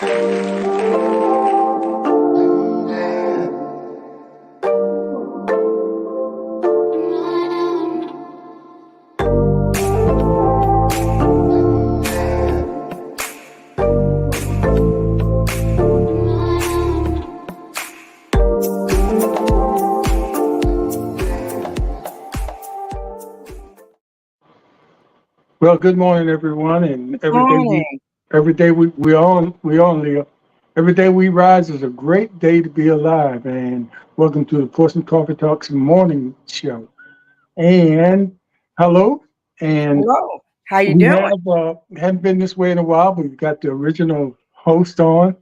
Well, good morning, everyone, and Morning. every day we rise is a great day to be alive. And welcome to the Portsmouth Coffee Talks morning show. And hello, and Hello. How you we doing? have haven't been this way in a while, but we've got the original host on,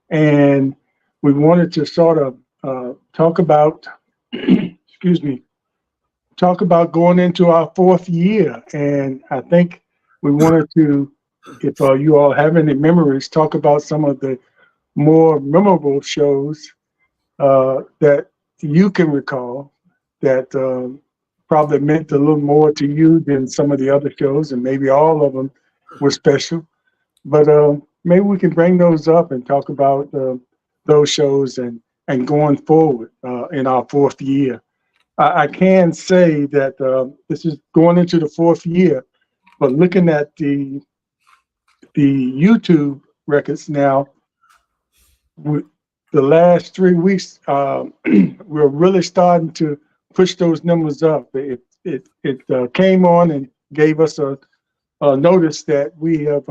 and we wanted to sort of talk about, excuse me, talk about going into our fourth year. And I think we wanted to, if you all have any memories, talk about some of the more memorable shows that you can recall that probably meant a little more to you than some of the other shows, and maybe all of them were special. But maybe we can bring those up and talk about those shows and going forward in our fourth year. I can say that this is going into the fourth year, but looking at the YouTube records now, we, the last 3 weeks, we're really starting to push those numbers up. It came on and gave us a notice that we have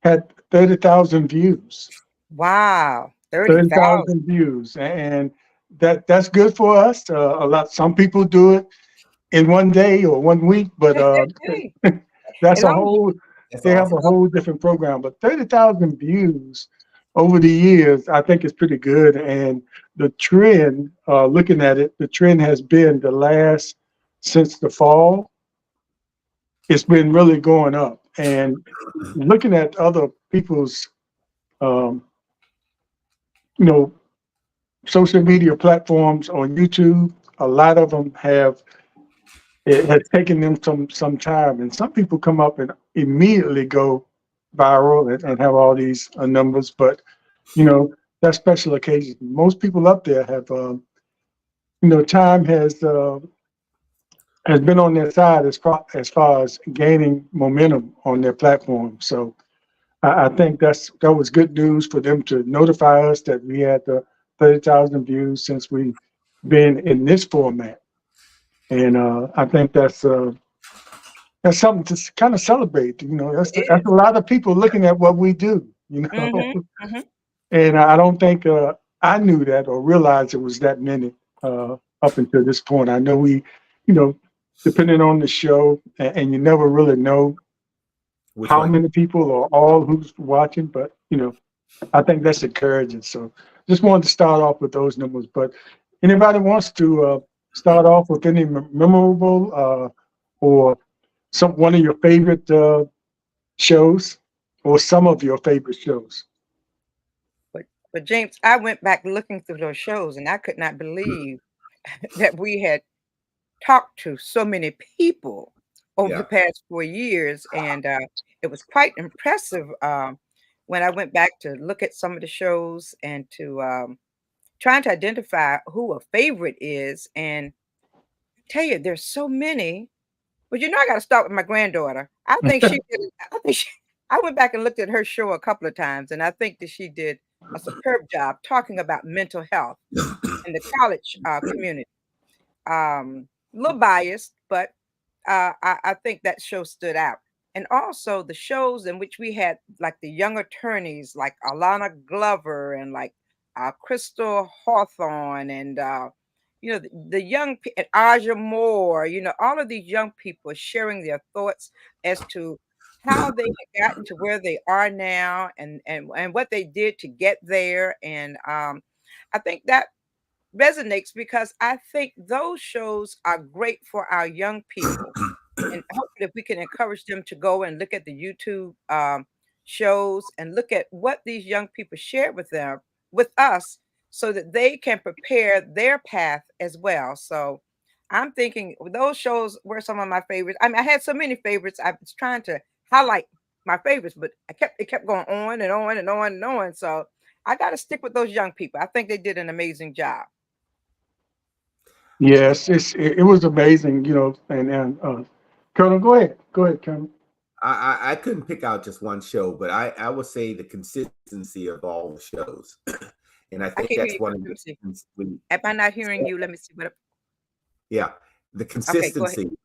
had 30,000 views. Wow. 30,000. 30,000 views, and that's good for us. A lot. Some people do it in one day or one week, but Hey, that's as a long as whole. That's They have awesome. a whole different program. But 30,000 views over the years, I think is pretty good. And the trend, looking at it, the trend has been the last since the fall. It's been really going up. And looking at other people's, um, you know, social media platforms on YouTube, a lot of them have it has taken them some time, and some people come up and immediately go viral and have all these numbers. But you know, that's special occasions. Most people up there have, time has been on their side as far as gaining momentum on their platform. So I think that was good news for them to notify us that we had 30,000 views since we've been in this format. And I think that's something to kind of celebrate. it That's a is. lot of people looking at what we do. Mm-hmm. Mm-hmm. And I don't think I knew that or realized it was that many up until this point. I know you know, depending on the show, and you never really know Which how one? many people or all who's watching, but I think that's encouraging. So just wanted to start off with those numbers. But anybody wants to start off with any memorable or one of your favorite shows or some of your favorite shows? But but James, I went back looking through those shows and I could not believe that we had talked to so many people over the Yeah. past 4 years. And it was quite impressive when I went back to look at some of the shows and to trying to identify who a favorite is. And tell you, there's so many. But I got to start with my granddaughter. I think she did. I think she, I went back and looked at her show a couple of times, and I think that she did a superb job talking about mental health in the college community. A little biased, but I think that show stood out. And also the shows in which we had like the young attorneys, like Alana Glover and like Crystal Hawthorne and the young and Aja Moore. All of these young people sharing their thoughts as to how they had gotten to where they are now and what they did to get there. And I think that resonates because I think those shows are great for our young people. And hopefully, if we can encourage them to go and look at the YouTube shows and look at what these young people share with us, so that they can prepare their path as well. So I'm thinking those shows were some of my favorites. I mean, I had so many favorites. I was trying to highlight my favorites, but it kept going on and on and on and on. So I got to stick with those young people. I think they did an amazing job. Yes, it was amazing, and Colonel, go ahead, Colonel. I couldn't pick out just one show, but I would say the consistency of all the shows, and I I think can't hear that's you. one of Let the me see. things we, Am I not hearing you? Let me see. What? yeah, the Okay, go ahead. consistency Okay.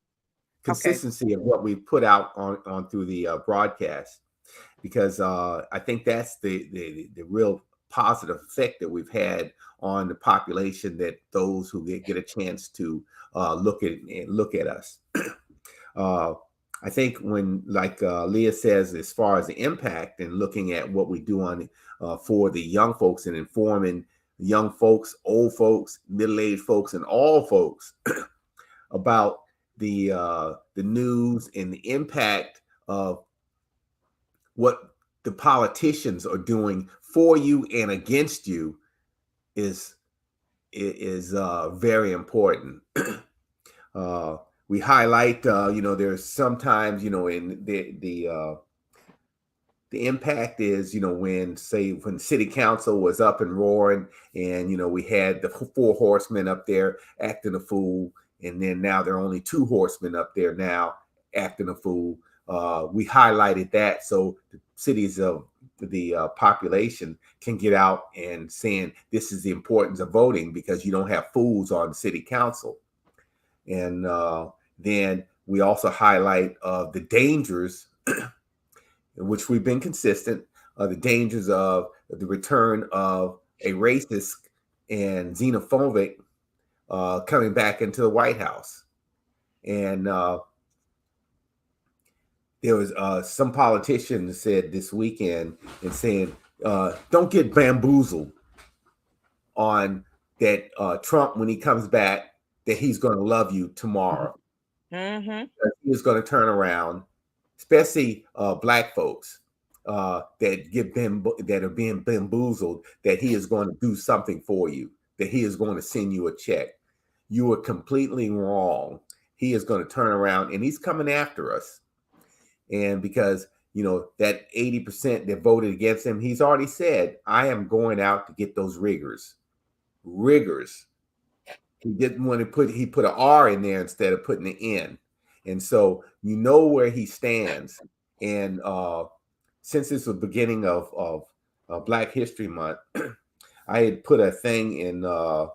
consistency of what we put out on through the broadcast, because I think that's the real positive effect that we've had on the population, that those who get a chance to look at us. uh, I think when, like Leah says, as far as the impact and looking at what we do on for the young folks and informing young folks, old folks, middle-aged folks, and all folks about the news and the impact of what the politicians are doing for you and against you is very important. uh, we highlight, there's sometimes, in the impact is, when, say, when city council was up and roaring, and we had the four horsemen up there acting a fool, and then now there are only two horsemen up there now acting a fool. We highlighted that so the cities of the population can get out and saying this is the importance of voting, because you don't have fools on city council. And then we also highlight the dangers, in which we've been consistent, the dangers of the return of a racist and xenophobic coming back into the White House. And there was some politician said this weekend and saying, don't get bamboozled on that Trump, when he comes back, that he's going to love you tomorrow. Mm-hmm. He is going to turn around, especially Black folks that are being bamboozled, that he is going to do something for you, that he is going to send you a check. You are completely wrong. He is going to turn around and he's coming after us. And because, that 80% that voted against him, he's already said, I am going out to get those riggers. He didn't want to he put an R in there instead of putting an N. And so where he stands. And since it's the beginning of Black History Month, I had put a thing in on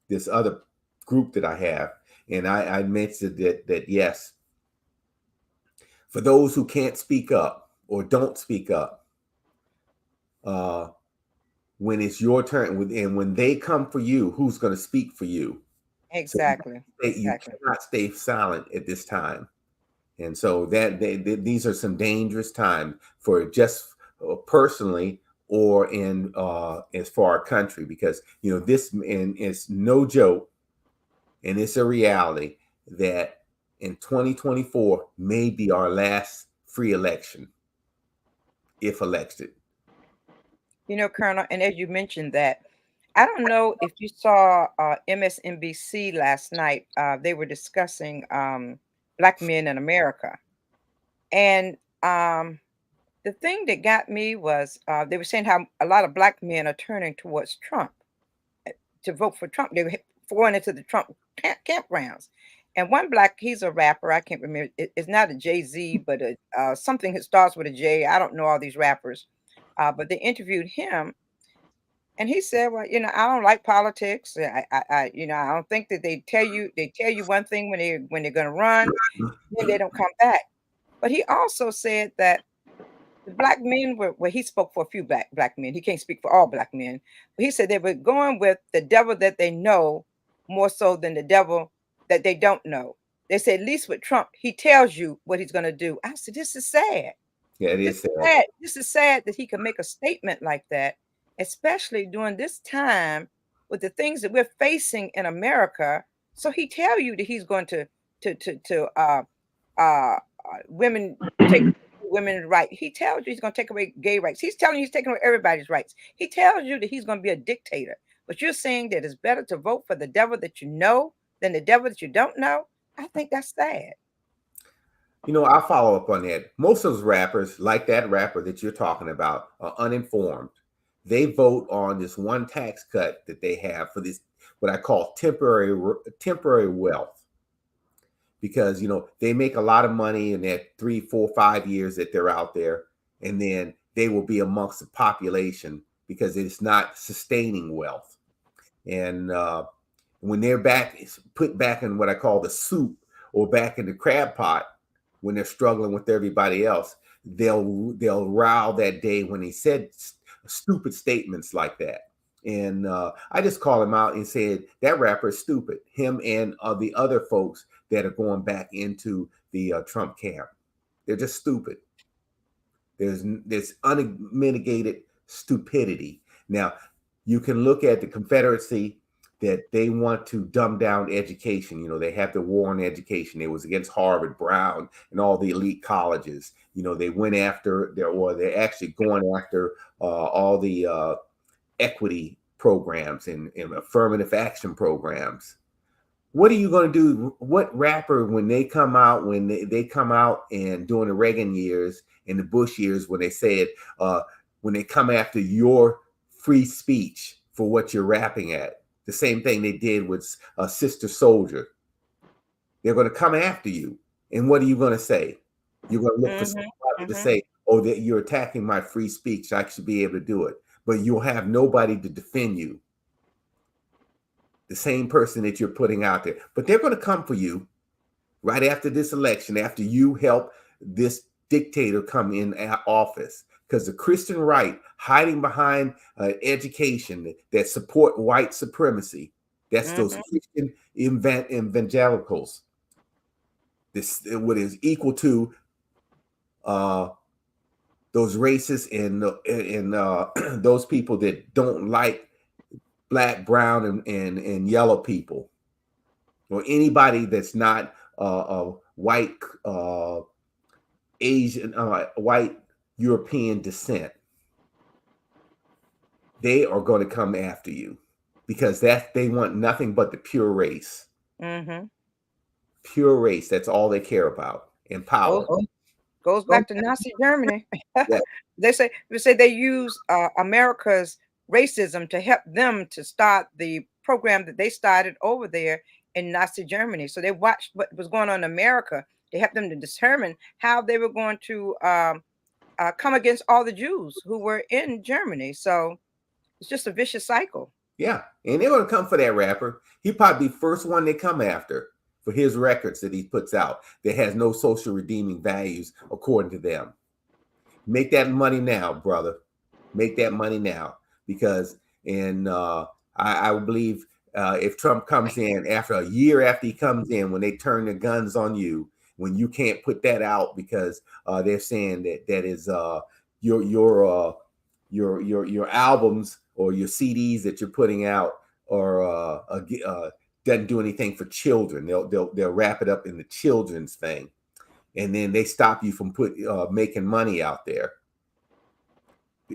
this other group that I have, and I mentioned that yes, for those who can't speak up or don't speak up, when it's your turn, and when they come for you, who's going to speak for you? So Exactly. you cannot stay silent at this time. And so these are some dangerous times for just personally or in as for our country, because this, and it's no joke, and it's a reality that in 2024 may be our last free election, if elected. Colonel, and as you mentioned that, I don't know if you saw MSNBC last night. They were discussing Black men in America. And the thing that got me was they were saying how a lot of Black men are turning towards Trump to vote for Trump. They were going into the Trump campgrounds. And one Black, he's a rapper. I can't remember. It's not a Jay-Z, but something that starts with a J. I don't know all these rappers. But they interviewed him. And he said, "Well, I don't like politics. I don't think that they tell you one thing when they're going to run, then they don't come back." But he also said that the Black men were, well, he spoke for a few black men. He can't speak for all Black men, but he said they were going with the devil that they know more so than the devil that they don't know. They said, at least with Trump, he tells you what he's going to do. I said, this is sad. Yeah, it This is is sad. sad. This is sad that he can make a statement like that, especially during this time with the things that we're facing in America. So he tell you that he's going to women take women's right. He tells you he's going to take away gay rights. He's telling you he's taking away everybody's rights. He tells you that he's going to be a dictator. But you're saying that it's better to vote for the devil that you know than the devil that you don't know. I think that's sad. You know, I'll follow up on that. Most of those rappers, like that rapper that you're talking about, are uninformed. They vote on this one tax cut that they have for this, what I call temporary wealth, because they make a lot of money in that 3, 4, 5 years that they're out there, and then they will be amongst the population because it's not sustaining wealth. And when they're put back in what I call the soup, or back in the crab pot, when they're struggling with everybody else, they'll rile that day when they said stupid statements like that. And I just called him out and said that rapper is stupid. Him and the other folks that are going back into the Trump camp, they're just stupid. There's unmitigated stupidity. Now, you can look at the Confederacy, that they want to dumb down education. They have the war on education. It was against Harvard, Brown, and all the elite colleges. They went after they're actually going after all the equity programs and affirmative action programs. What are you going to do? What rapper, when they come out, and during the Reagan years and the Bush years, when they said, when they come after your free speech for what you're rapping at, the same thing they did with Sister Soldier. They're going to come after you. And what are you going to say? You're going to look for somebody to say, oh, that you're attacking my free speech. I should be able to do it. But you'll have nobody to defend you. The same person that you're putting out there. But they're going to come for you right after this election, after you help this dictator come in office. Because the Christian right, hiding behind education that support white supremacy, that's those Christian evangelicals. This what is equal to those racists and those people that don't like black, brown, and yellow people, or anybody that's not white, Asian, white European descent. They are going to come after you because they want nothing but the pure race. Pure race. That's all they care about. And power. Goes back to Nazi Germany. Yeah. They say they use America's racism to help them to start the program that they started over there in Nazi Germany. So they watched what was going on in America to help them to determine how they were going to come against all the Jews who were in Germany. So it's just a vicious cycle. Yeah, and they're going to come for that rapper. He probably be the first one they come after for his records that he puts out that has no social redeeming values according to them. Make that money now, brother. Make that money now, because I believe if Trump comes in after a year after he comes in, when they turn their guns on you, when you can't put that out because they're saying that is your albums or your CDs that you're putting out or doesn't do anything for children. They'll wrap it up in the children's thing, and then they stop you from making money out there.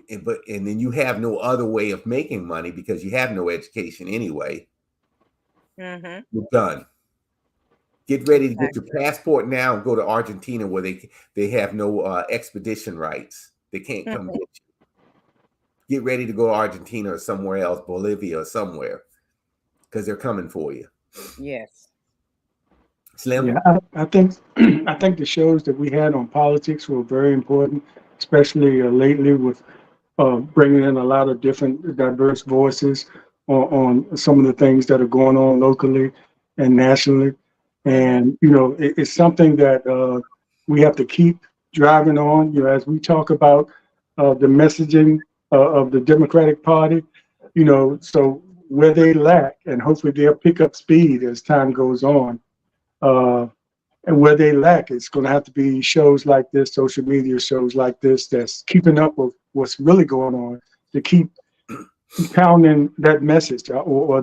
And then you have no other way of making money because you have no education anyway. You're done. Get ready to get your passport now and go to Argentina, where they have no expedition rights. They can't come get you. Get ready to go to Argentina or somewhere else, Bolivia or somewhere, because they're coming for you. Yes. Slim? Yeah, I think the shows that we had on politics were very important, especially lately with bringing in a lot of different diverse voices on some of the things that are going on locally and nationally. And, it's something that we have to keep driving on, as we talk about the messaging of the Democratic Party, so where they lack, and hopefully they'll pick up speed as time goes on. And where they lack, it's going to have to be shows like this, social media shows like this, that's keeping up with what's really going on, to keep pounding that message or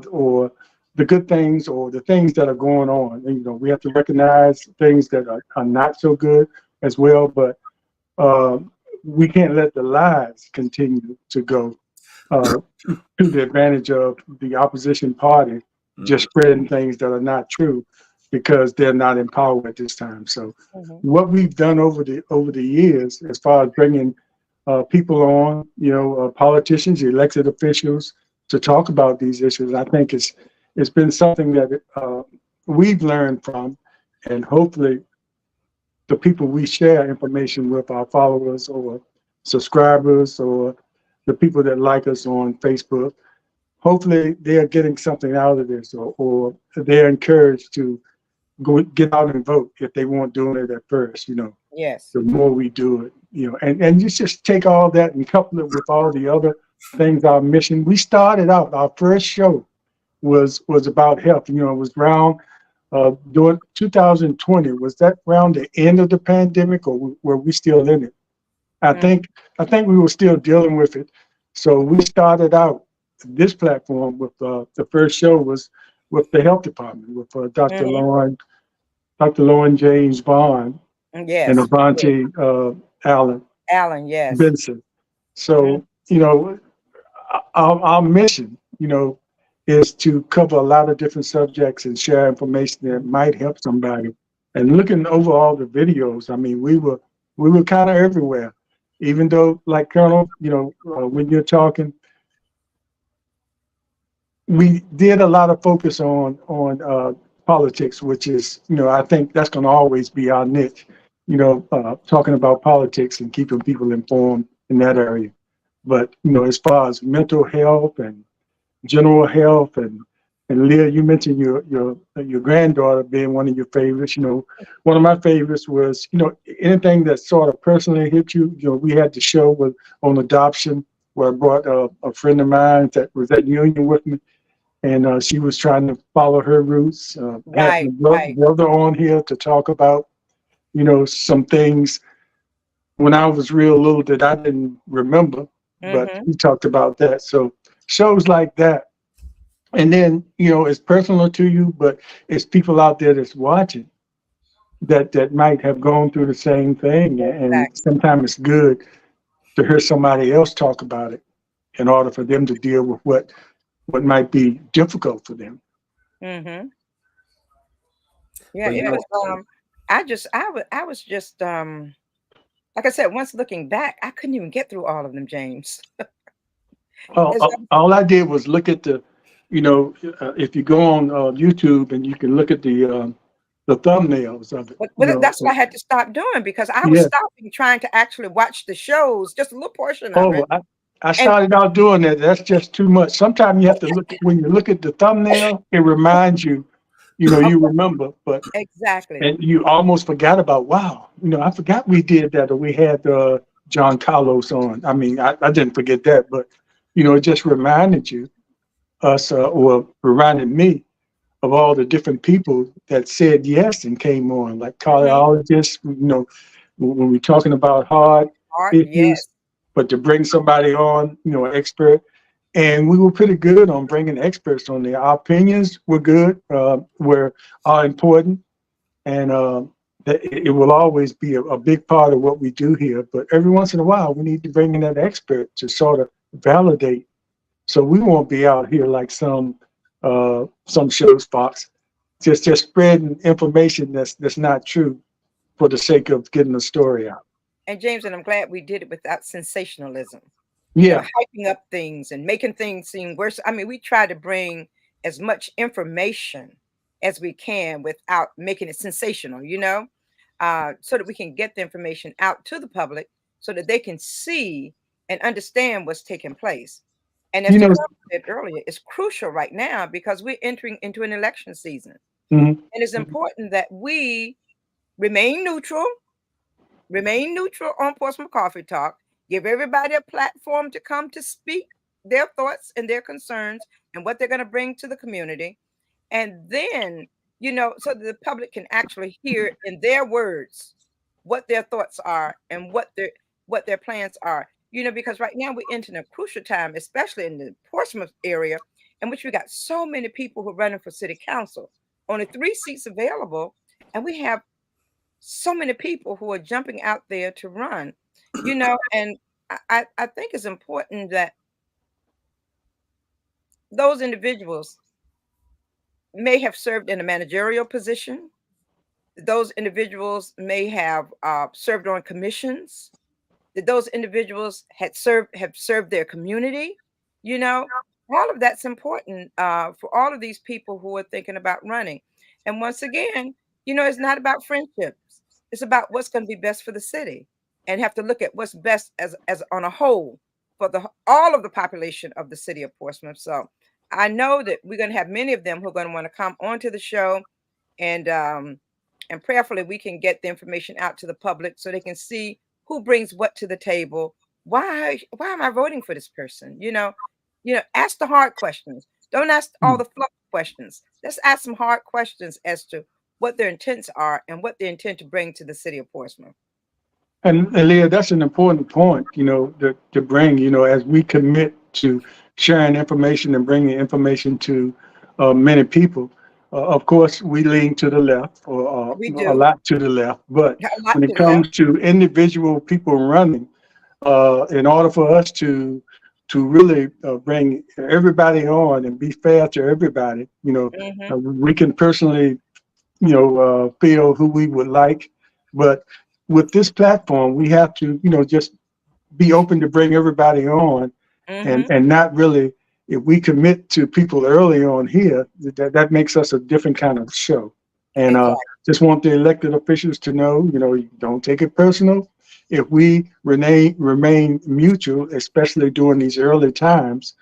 the good things or the things that are going on. And, we have to recognize things that are not so good as well, but we can't let the lies continue to go to the advantage of the opposition party, just spreading things that are not true. because they're not in power at this time. So Mhm. what we've done over the years, as far as bringing people on, politicians, elected officials, to talk about these issues, I think it's been something that we've learned from, and hopefully the people we share information with, our followers or subscribers or the people that like us on Facebook, hopefully they're getting something out of this, or they're encouraged to go get out and vote if they weren't doing it at first. Yes. The more we do it, and you just take all that and couple it with all the other things, our mission. We started out, our first show was about health. It was around during 2020. Was that around the end of the pandemic, or were we still in it? I Mhm. think I think we were still dealing with it. So we started out this platform with the first show was with the health department with Mhm. Dr. Lauren James Bond and Yes. Yes. Avante Allen Alan, yes. Benson. Mhm. So our mission, is to cover a lot of different subjects and share information that might help somebody. And looking over all the videos, I mean, we were kind of everywhere. Even though, like Colonel, when you're talking, we did a lot of focus on politics, which is, I think that's going to always be our niche. Talking about politics and keeping people informed in that area. But as far as mental health and general health, and Leah, you mentioned your granddaughter being one of your favorites. One of my favorites was anything that sort of personally hit you. We had the show on adoption where I brought a friend of mine that was at Union with me, and she was trying to follow her roots. Had my Right, right. brother on here to talk about some things when I was real little that I didn't remember, but Mhm. he talked about that. So shows like that. And then, it's personal to you, but it's people out there that's watching that might have gone through the same thing. And Exactly. sometimes it's good to hear somebody else talk about it in order for them to deal with what might be difficult for them. Mhm. Yeah, But it was I was just like I said, once looking back, I couldn't even get through all of them, James. All, As all all I did was look at if you go on YouTube and you can look at the thumbnails of it, but that's what I had to stop doing because I was yeah. stopping trying to actually watch the shows, just a little portion of Oh, it. I And started out doing that. That's just too much. Sometimes you have to look at, when you look at the thumbnail, it reminds you, you remember, but, exactly. and you almost forgot about, wow, I forgot we did that, or we had John Carlos on. I mean, I didn't forget that, but, it just reminded us, or reminded me of all the different people that said yes and came on, like Mhm. cardiologists, when we're talking about heart Art, issues, yes. but to bring somebody on, an expert. And we were pretty good on bringing experts on there. Our opinions were good, are important, and that it will always be a big part of what we do here. But every once in a while, we need to bring in that expert to sort of validate, so we won't be out here like some show spots, just spreading information that's not true for the sake of getting the story out. And James, and I'm glad we did it without sensationalism. Yeah. Hyping up things and making things seem worse. I mean, we try to bring as much information as we can without making it sensational, so that we can get the information out to the public so that they can see and understand what's taking place. And as You the know, colonel said earlier, it's crucial right now because we're entering into an election season. mhm. And it's important that we remain neutral, on Portsmouth Coffee Talk. Give everybody a platform to come to speak their thoughts and their concerns and what they're going to bring to the community. And then, so that the public can actually hear in their words what their thoughts are and what their plans are. Because right now we're entering a crucial time, especially in the Portsmouth area, in which we got so many people who are running for city council. Only 3 seats available, and we have so many people who are jumping out there to run, and I think it's important that those individuals may have served in a managerial position. Those individuals may have served on commissions. That those individuals have served their community. You know, all of that's important for all of these people who are thinking about running. And once again, it's not about friendships. It's about what's going to be best for the city, and have to look at what's best as on a whole for the all of the population of the city of Portsmouth. So I know that we're going to have many of them who are going to want to come onto the show, and prayerfully we can get the information out to the public so they can see who brings what to the table. Why am I voting for this person? Ask the hard questions. Don't ask all the fluff questions. Let's ask some hard questions as to what their intents are and what they intend to bring to the city of Portsmouth. And Leah, that's an important point, to bring, as we commit to sharing information and bringing information to many people. Of course, we lean to the left, or We a do lot to the left. But a lot when it to the left. comes to individual people running, in order for us to really bring everybody on and be fair to everybody, we can personally, feel who we would like, but with this platform, we have to, just be open to bring everybody on, and not really, if we commit to people early on here, that makes us a different kind of show. And Exactly. just want the elected officials to know, you don't take it personal. If we remain mutual, especially during these early times,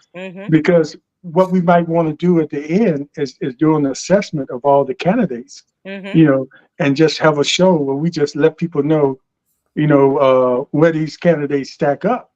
because what we might want to do at the end is do an assessment of all the candidates, and just have a show where we just let people know, where these candidates stack up.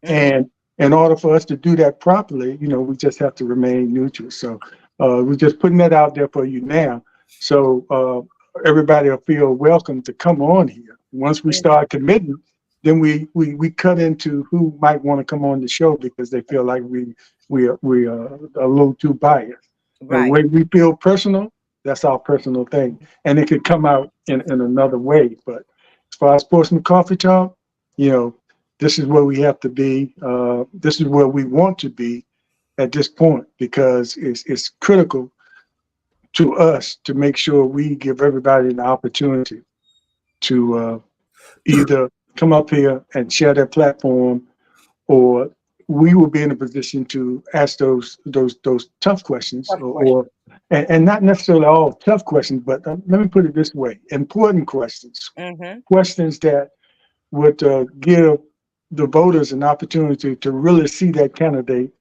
And in order for us to do that properly, we just have to remain neutral. So we're just putting that out there for you now. So everybody will feel welcome to come on here. Once we start committing, then we cut into who might want to come on the show because they feel like we are a little too biased. The Right. way we feel personal, that's our personal thing. And it could come out in another way. But as far as Sportsman Coffee Talk, this is where we have to be. This is where we want to be at this point, because it's critical to us to make sure we give everybody an opportunity to either come up here and share their platform, or we will be in a position to ask those tough questions, and not necessarily all tough questions, but let me put it this way: important questions, questions that would give the voters an opportunity to really see that candidate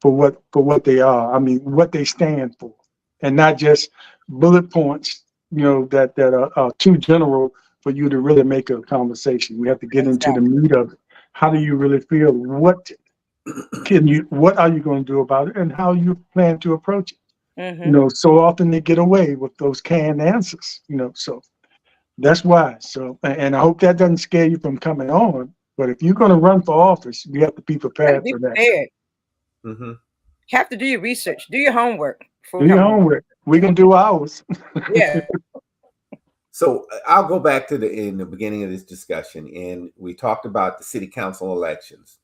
for what they are. I mean, what they stand for, and not just bullet points, that are too general for you to really make a conversation. We have to get into the meat of it. How do you really feel? What are you going to do about it, and how you plan to approach it? So often they get away with those canned answers, so that's why. So, and I hope that doesn't scare you from coming on, but if you're going to run for office, you have to be prepared for that. Have to do your research, do your homework. Do your homework. We're going to do ours. Yeah. So I'll go back to in the beginning of this discussion, and we talked about the city council elections.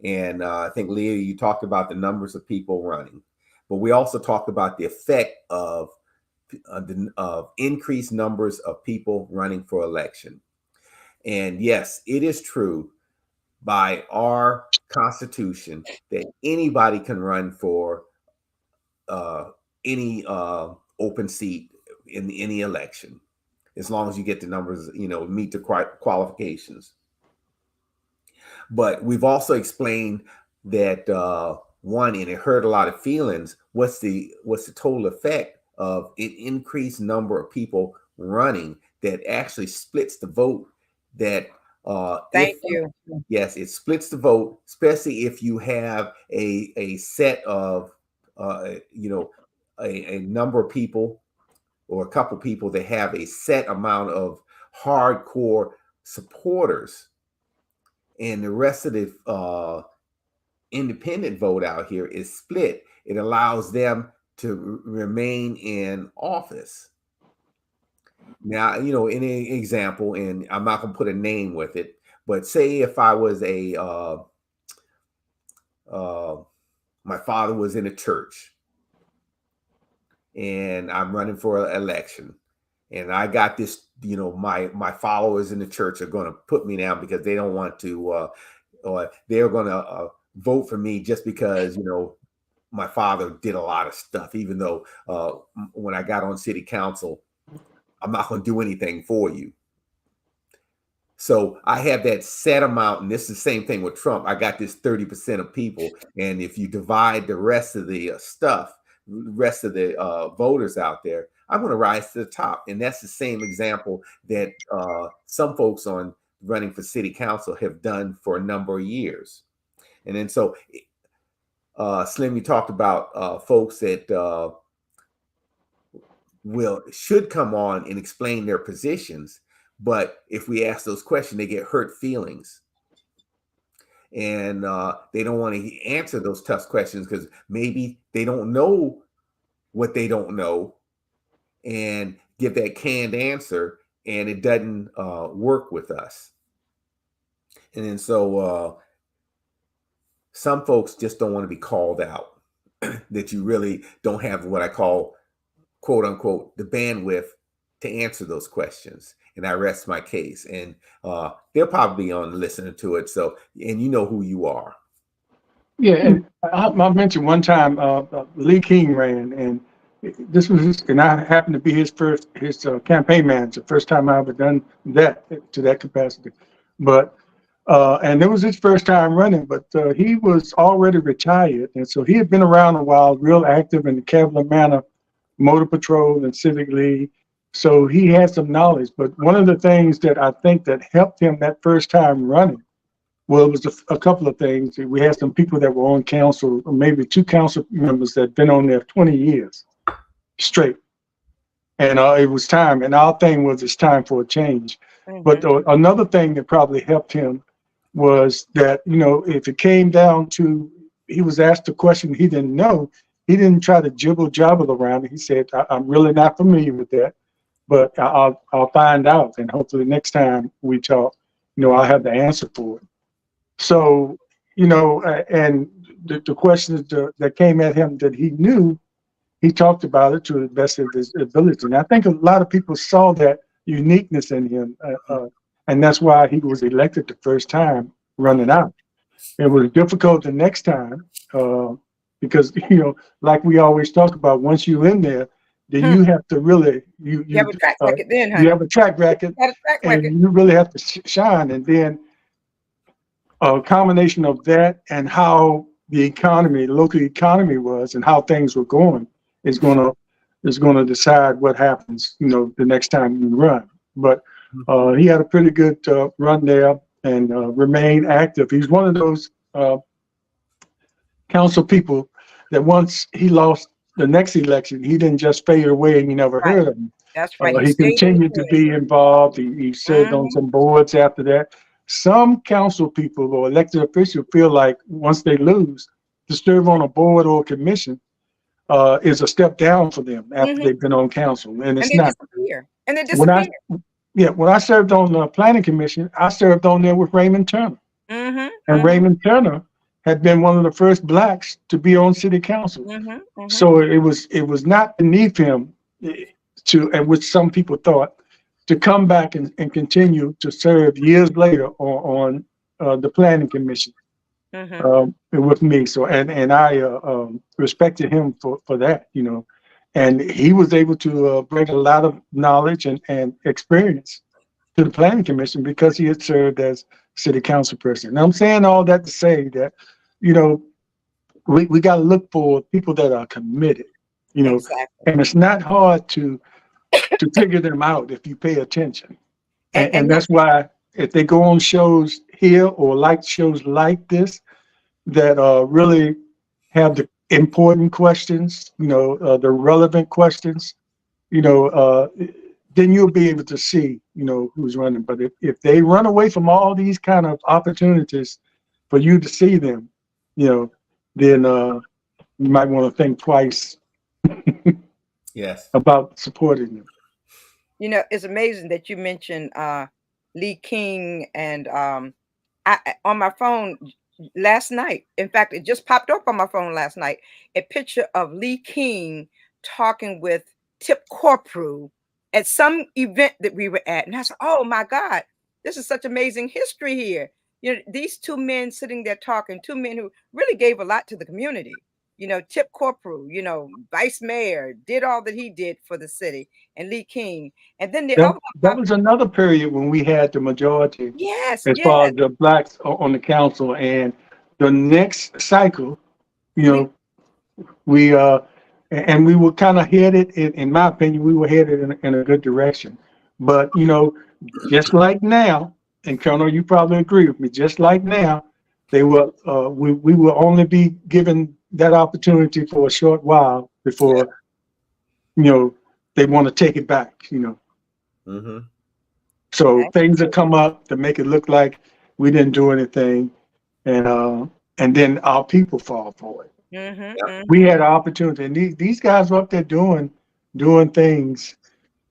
And I think, Leah, you talked about the numbers of people running, but we also talked about the effect of increased numbers of people running for election. And yes, it is true by our Constitution that anybody can run for any open seat in any election, as long as you get the numbers, meet the qualifications. But we've also explained that and it hurt a lot of feelings. What's the total effect of an increased number of people running that actually splits the vote? That Thank you. Yes, it splits the vote, especially if you have a set of a number of people, or a couple people that have a set amount of hardcore supporters, and the rest of the independent vote out here is split. It allows them to remain in office. Now, in an example, and I'm not going to put a name with it, but say if I was my father was in a church, and I'm running for an election, and I got this, my followers in the church are going to put me down because they don't want to, or they're going to vote for me just because, my father did a lot of stuff, even though when I got on city council, I'm not going to do anything for you. So I have that set amount, and this is the same thing with Trump. I got this 30% of people, and if you divide the rest of the rest of the voters out there, I'm going to rise to the top. And that's the same example that some folks on running for city council have done for a number of years. And then so, Slim, you talked about folks that should come on and explain their positions. But if we ask those questions, they get hurt feelings. And they don't want to answer those tough questions because maybe they don't know what they don't know and give that canned answer, and it doesn't work with us. And then so some folks just don't want to be called out, that you really don't have what I call, quote unquote, the bandwidth to answer those questions. And I rest my case. And they'll probably be on listening to it. So, and you know who you are. Yeah, and I mentioned one time Lee King ran, and this was, and I happened to be his campaign manager, first time I ever done that to that capacity. But and it was his first time running, but he was already retired, and so he had been around a while, real active in the Cavalier Manor Motor Patrol and Civic League. So he had some knowledge. But one of the things that I think that helped him that first time running, well, it was a couple of things. We had some people that were on council, or maybe 2 council members that had been on there 20 years straight. And it was time. And our thing was, it's time for a change. Mm-hmm. But another thing that probably helped him was that, if it came down to, he was asked a question he didn't know, he didn't try to jibble around it. He said, I'm really not familiar with that, but I'll find out. And hopefully next time we talk, I'll have the answer for it. So, and the questions that came at him that he knew, he talked about it to the best of his ability. And I think a lot of people saw that uniqueness in him. And that's why he was elected the first time running out. It was difficult the next time because, like we always talk about, once you're in there, then you have to really, you have a track record then, honey. You have a track record, and you really have to shine. And then a combination of that and how the local economy was and how things were going is going to decide what happens, the next time you run. But he had a pretty good run there and remained active. He's one of those council people that once he lost the next election, he didn't just fade away and you never heard of him. That's right. He continued to be involved. He served on some boards after that. Some council people or elected officials feel like once they lose, to serve on a board or a commission is a step down for them after they've been on council, and it's not. And they disappear. When I served on the planning commission, I served on there with Raymond Turner, and Raymond Turner had been one of the first blacks to be on city council. So it was not beneath him to, and which some people thought, to come back and continue to serve years later on the planning commission with me. So and I respected him for that, and he was able to bring a lot of knowledge and experience to the planning commission because he had served as city council president. And I'm saying all that to say that, we got to look for people that are committed, exactly. And it's not hard to figure them out if you pay attention. And that's why if they go on shows here or like shows like this that really have the important questions, the relevant questions, then you'll be able to see, who's running. But if they run away from all these kind of opportunities for you to see them, then you might want to think twice about supporting them. It's amazing that you mentioned Lee King, and I on my phone last night. In fact, it just popped up on my phone last night. A picture of Lee King talking with Tip Corprew at some event that we were at. And I said, oh my God, this is such amazing history here. You know, these two men sitting there talking, two men who really gave a lot to the community. You know, Tip Corprew, you know, vice mayor, did all that he did for the city, and Lee King. And then the other That one, was another period when we had the majority yes, as far yes. as the blacks on the council. And the next cycle, you know, we and we were kind of headed, in my opinion, we were headed in a good direction. But you know, just like now, and Colonel, you probably agree with me. Just like now, they were we will only be given that opportunity for a short while before you know they want to take it back. You know, Mm-hmm. so Okay. things that come up to make it look like we didn't do anything, and then our people fall for it. Mm-hmm, We mm-hmm. had an opportunity, and these guys were up there doing things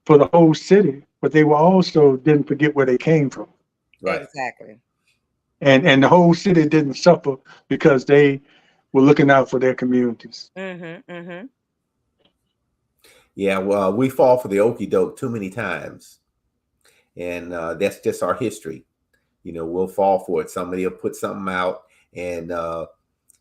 for the whole city, but they were also didn't forget where they came from, Right. Exactly. and the whole city didn't suffer because they were looking out for their communities. Mm-hmm, mm-hmm. Yeah. Well, we fall for the okie doke too many times, and that's just our history. You know, we'll fall for it. Somebody will put something out, and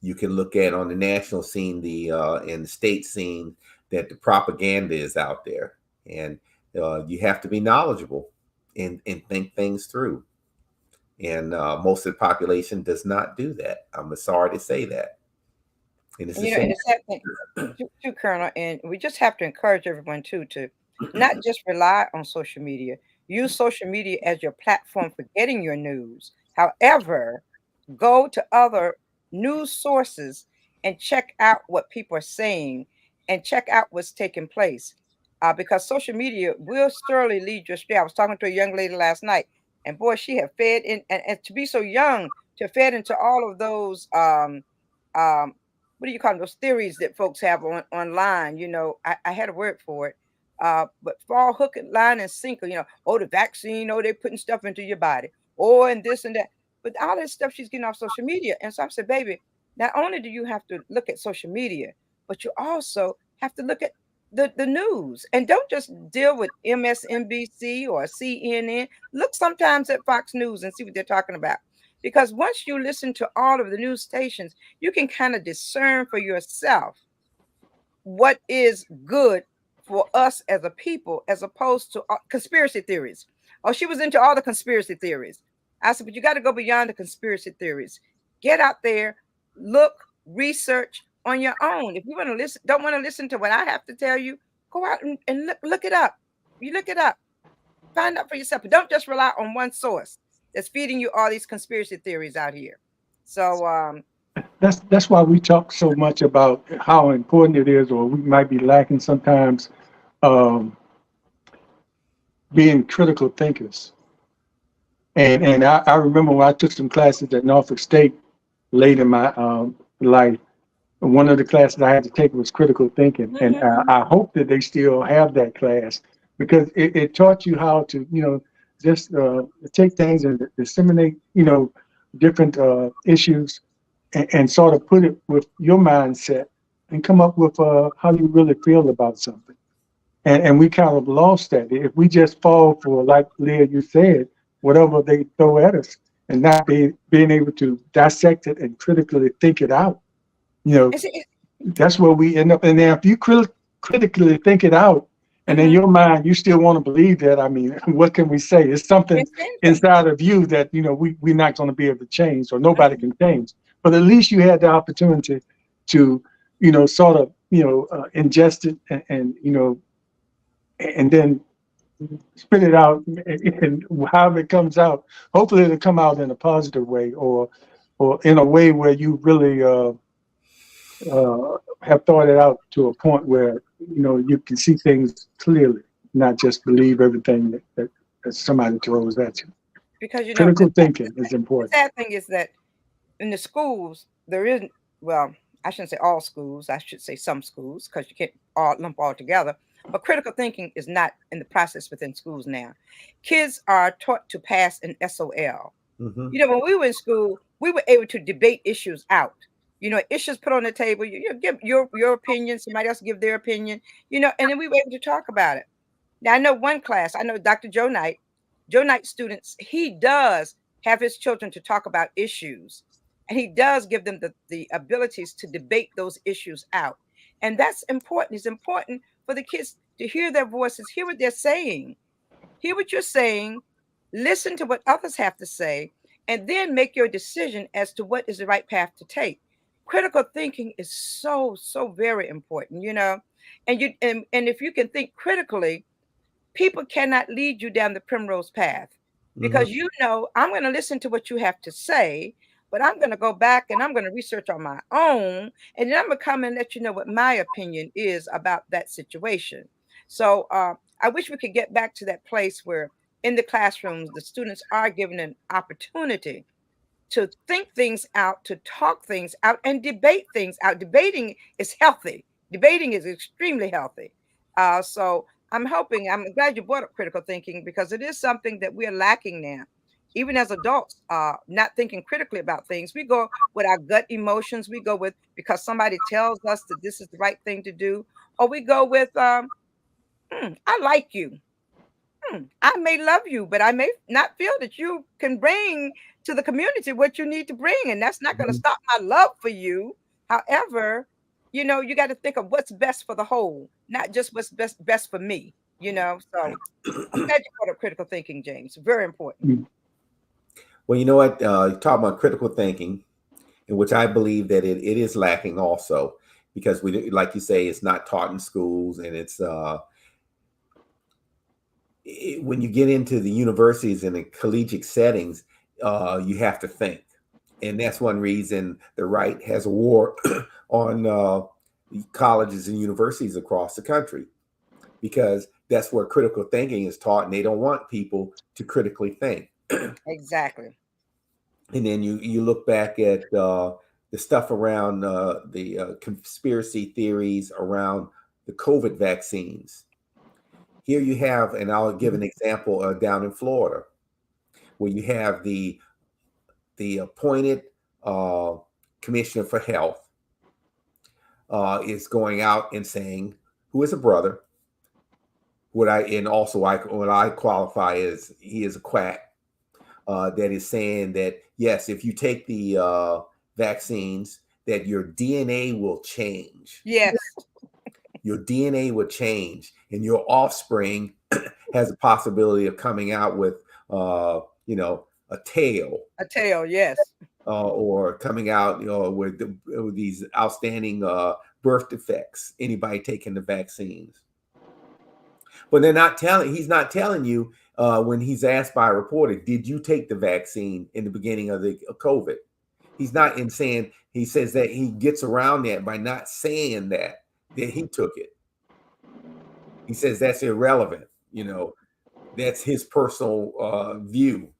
you can look at on the national scene, the and the state scene, that the propaganda is out there, and you have to be knowledgeable and think things through. And most of the population does not do that. I'm sorry to say that, and it's And a you know, and shame. the sad thing too, Colonel, and we just have to encourage everyone too to not just rely on social media. Use social media as your platform for getting your news. However, go to other news sources and check out what people are saying and check out what's taking place. Because social media will surely lead you astray. I was talking to a young lady last night, and boy, she had fed in, and to be so young to have fed into all of those um what do you call them, those theories that folks have online. You know, I had a word for it. But fall hook and line and sinker, you know, oh, the vaccine, oh, they're putting stuff into your body, oh, and this and that. But all this stuff she's getting off social media. And so I said, baby, not only do you have to look at social media, but you also have to look at the news, and don't just deal with MSNBC or CNN. Look sometimes at Fox News and see what they're talking about. Because once you listen to all of the news stations, you can kind of discern for yourself what is good for us as a people, as opposed to conspiracy theories. Oh, she was into all the conspiracy theories. I said, but you got to go beyond the conspiracy theories. Get out there, look, research on your own. If you want to listen, don't want to listen to what I have to tell you, go out and look it up. You look it up, find out for yourself. But don't just rely on one source that's feeding you all these conspiracy theories out here. So, That's why we talk so much about how important it is, or we might be lacking sometimes, um, being critical thinkers. And I remember when I took some classes at Norfolk State late in my life. One of the classes I had to take was critical thinking, and mhm, I hope that they still have that class because it taught you how to, you know, just take things and disseminate, you know, different issues and sort of put it with your mindset and come up with how you really feel about something. And we kind of lost that. If we just fall for, like Leah, you said, whatever they throw at us and not being able to dissect it and critically think it out, you know, it's, it, that's where we end up. And then if you critically think it out, and in mhm, your mind you still want to believe that, I mean, what can we say? It's something it's anything. inside of you that you know we're not going to be able to change, or nobody Mhm. can change. But at least you had the opportunity to, you know, sort of, you know, ingest it and you know, and then spit it out, and however it comes out. Hopefully, it'll come out in a positive way, or in a way where you really have thought it out to a point where you know you can see things clearly, not just believe everything that somebody throws at you. Because you know Critical thinking is the important. sad thing is that in the schools there isn't, well, I shouldn't say all schools, I should say some schools, because you can't all lump all together. But critical thinking is not in the process within schools now. Kids are taught to pass an SOL. Mm-hmm. You know, when we were in school, we were able to debate issues out. issues put on the table. You give your opinion, somebody else give their opinion, and then we were able to talk about it. Now, I know one class, I know Dr. Joe Knight students, he does have his children to talk about issues, and he does give them the abilities to debate those issues out. And that's important. It's important for the kids to hear their voices, hear what they're saying, hear what you're saying, listen to what others have to say, and then make your decision as to what is the right path to take. Critical thinking is so very important, and if you can think critically, people cannot lead you down the primrose path, because I'm going to listen to what you have to say, but I'm going to go back and I'm going to research on my own, and then I'm going to come and let you know what my opinion is about that situation. So I wish we could get back to that place where in the classrooms the students are given an opportunity to think things out, to talk things out, and debate things out. Debating is healthy. Debating is extremely healthy. So I'm glad you brought up critical thinking, because it is something that we are lacking now. Even as adults, not thinking critically about things, we go with our gut emotions. We go with because somebody tells us that this is the right thing to do, or we go with, I like you. I may love you, but I may not feel that you can bring to the community what you need to bring. And that's not going to stop my love for you. However, you got to think of what's best for the whole, not just what's best for me, So I'm glad you brought up critical thinking, James. Very important. Well, you know what? You talk about critical thinking, in which I believe that it is lacking also, because like you say, it's not taught in schools, and it's when you get into the universities and the collegiate settings, you have to think. And that's one reason the right has a war on colleges and universities across the country, because that's where critical thinking is taught, and they don't want people to critically think. Exactly. And then you look back at the stuff around the conspiracy theories around the COVID vaccines. Here you have, and I'll give an example down in Florida, where you have the appointed commissioner for health is going out and saying, who is a brother, what I qualify as he is a quack, that is saying that yes, if you take the vaccines, that your DNA will change. Yes. Your DNA will change, and your offspring has a possibility of coming out with, a tail. A tail, yes. Or coming out, with these outstanding birth defects. Anybody taking the vaccines, but he's not telling you when he's asked by a reporter, did you take the vaccine in the beginning of the COVID? He's not saying. He says that he gets around that by not saying that he took it. He says that's irrelevant. That's his personal view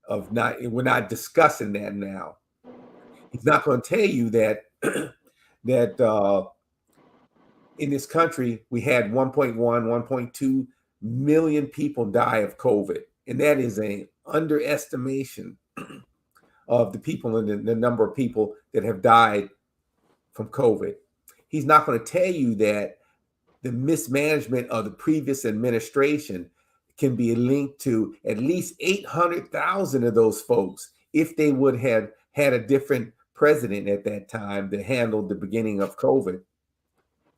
of not. We're not discussing that now. He's not going to tell you that that in this country we had 1.1, 1.2 million people die of COVID, and that is an underestimation of the people and the number of people that have died from COVID. He's not going to tell you that the mismanagement of the previous administration can be linked to at least 800,000 of those folks, if they would have had a different president at that time that handled the beginning of COVID,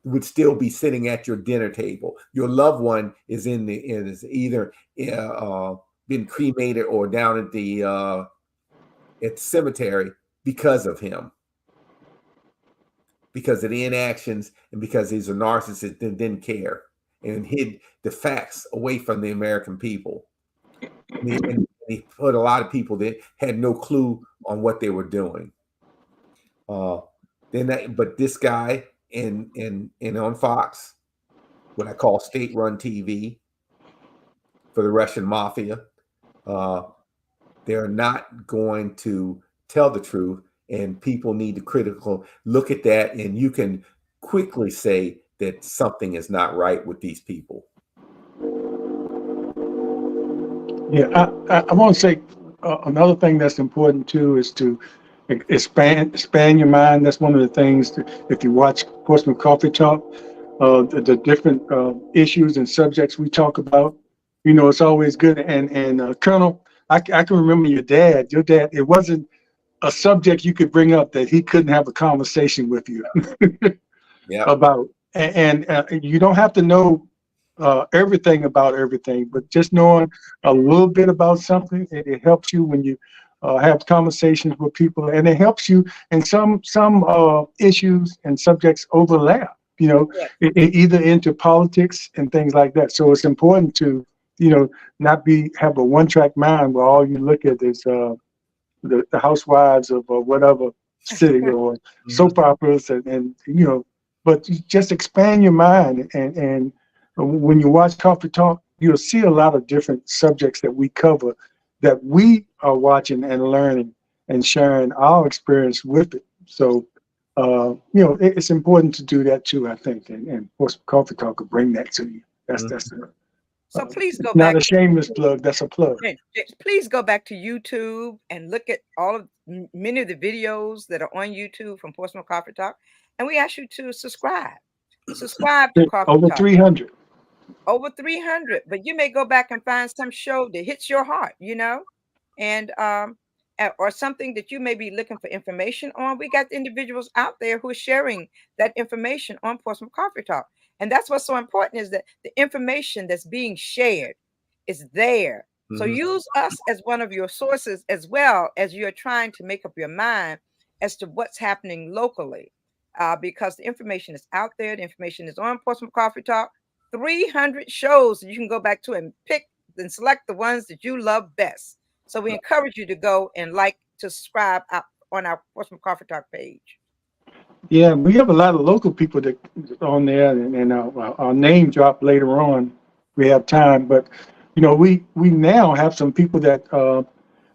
would still be sitting at your dinner table. Your loved one is either been cremated or down at the cemetery because of him, because of the inactions, and because he's a narcissist and didn't care and hid the facts away from the American people. And he put a lot of people that had no clue on what they were doing. But this guy in on Fox, what I call state-run TV for the Russian mafia, they're not going to tell the truth, and people need to critical look at that, and you can quickly say that something is not right with these people. Yeah, I want to say another thing that's important too is to expand your mind. That's one of the things if you watch Portsmouth Coffee Talk, the different issues and subjects we talk about. It's always good. And Colonel, I can remember your dad. Your dad, it wasn't a subject you could bring up that he couldn't have a conversation with you Yeah. about. And you don't have to know everything about everything, but just knowing a little bit about something, it helps you when you have conversations with people, and it helps you. And some issues and subjects overlap. Yeah. Either into politics and things like that. So it's important to not have a one-track mind where all you look at is the housewives of whatever city or soap operas and but you just expand your mind and when you watch Coffee Talk, you'll see a lot of different subjects that we cover that we are watching and learning and sharing our experience with it. So it's important to do that too, I think, and of course Coffee Talk will bring that to you. That's So please go not back a shameless plug, that's a plug. please go back to YouTube and look at many of the videos that are on YouTube from Portsmouth Coffee Talk. And we ask you to subscribe. Subscribe to Coffee Over Talk. 300. Over 300. But you may go back and find some show that hits your heart, and or something that you may be looking for information on. We got individuals out there who are sharing that information on Portsmouth Coffee Talk. And that's what's so important, is that the information that's being shared is there. So use us as one of your sources, as well as you're trying to make up your mind as to what's happening locally, because the information is out there. The information is on Portsmouth Coffee Talk. 300 shows that you can go back to and pick and select the ones that you love best. So we encourage you to go and to subscribe on our Portsmouth Coffee Talk page. Yeah, we have a lot of local people that on there, and our name drop later on. We have time, but we now have some people that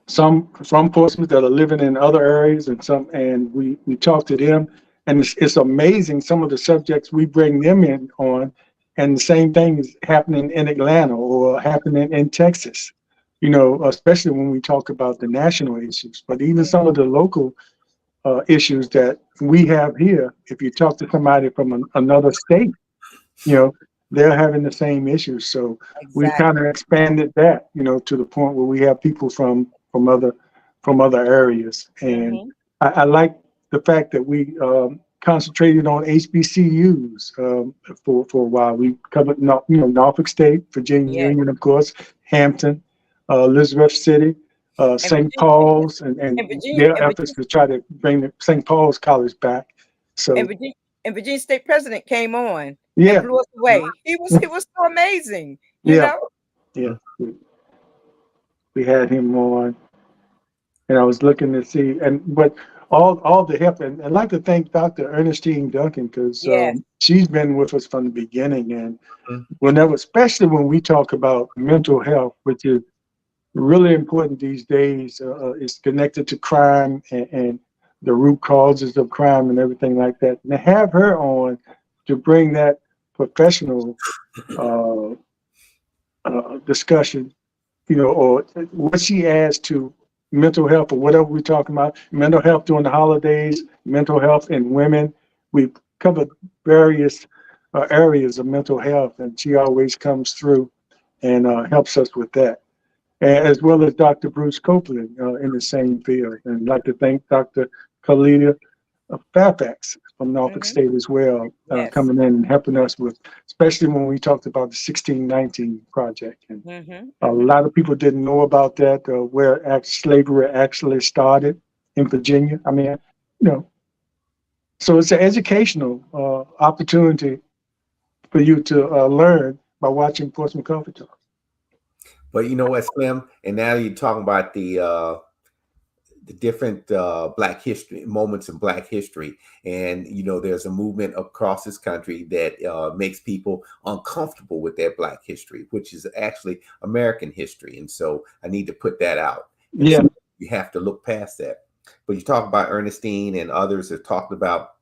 some from Portsmouth that are living in other areas, and we talk to them, and it's amazing some of the subjects we bring them in on, and the same thing is happening in Atlanta or happening in Texas. Especially when we talk about the national issues, but even some of the local issues that we have here. If you talk to somebody from another state, they're having the same issues. So we've kind of expanded that, to the point where we have people from other areas. And I like the fact that we concentrated on HBCUs for a while. We covered Norfolk State, Virginia Union, of course, Hampton, Elizabeth City, St. Paul's, and their efforts to try to bring the St. Paul's College back. So and Virginia State President came on and blew us away. He was so amazing, Yeah, we had him on, and I was looking to see, but all the help, and I'd like to thank Dr. Ernestine Duncan, because she's been with us from the beginning, and especially when we talk about mental health, which is really important these days. It's connected to crime and the root causes of crime and everything like that. And to have her on to bring that professional discussion, or what she adds to mental health or whatever we're talking about, mental health during the holidays, mental health in women. We've covered various areas of mental health, and she always comes through and helps us with that, as well as Dr. Bruce Copeland in the same field. And I'd like to thank Dr. Khalida Fairfax from Norfolk State as well, coming in and helping us with, especially when we talked about the 1619 project. And a lot of people didn't know about that, where slavery actually started in Virginia. I mean, so it's an educational opportunity for you to learn by watching Portsmouth Coffee Talk. But you know what, Slim? And now you're talking about the different Black history moments in Black history, and there's a movement across this country that makes people uncomfortable with their Black history, which is actually American history. And so I need to put that out. And so you have to look past that. But you talk about Ernestine, and others have talked about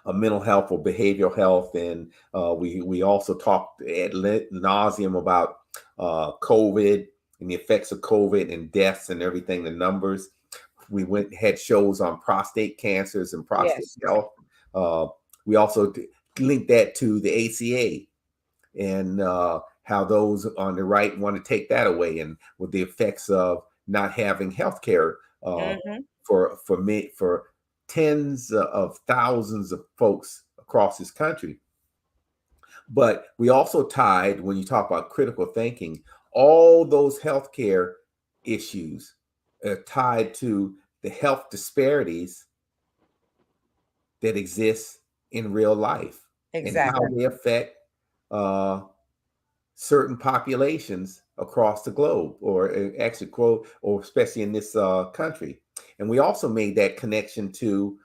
mental health or behavioral health, and we also talked ad nauseum about COVID and the effects of COVID and deaths and everything, the numbers. we went had shows on prostate cancers and prostate Yes. health. We also linked that to the ACA and how those on the right want to take that away, and with the effects of not having health care for tens of thousands of folks across this country. But we also tied, when you talk about critical thinking, all those healthcare issues are tied to the health disparities that exist in real life and how Exactly. they affect certain populations across the globe, or actually, or especially in this country. And we also made that connection to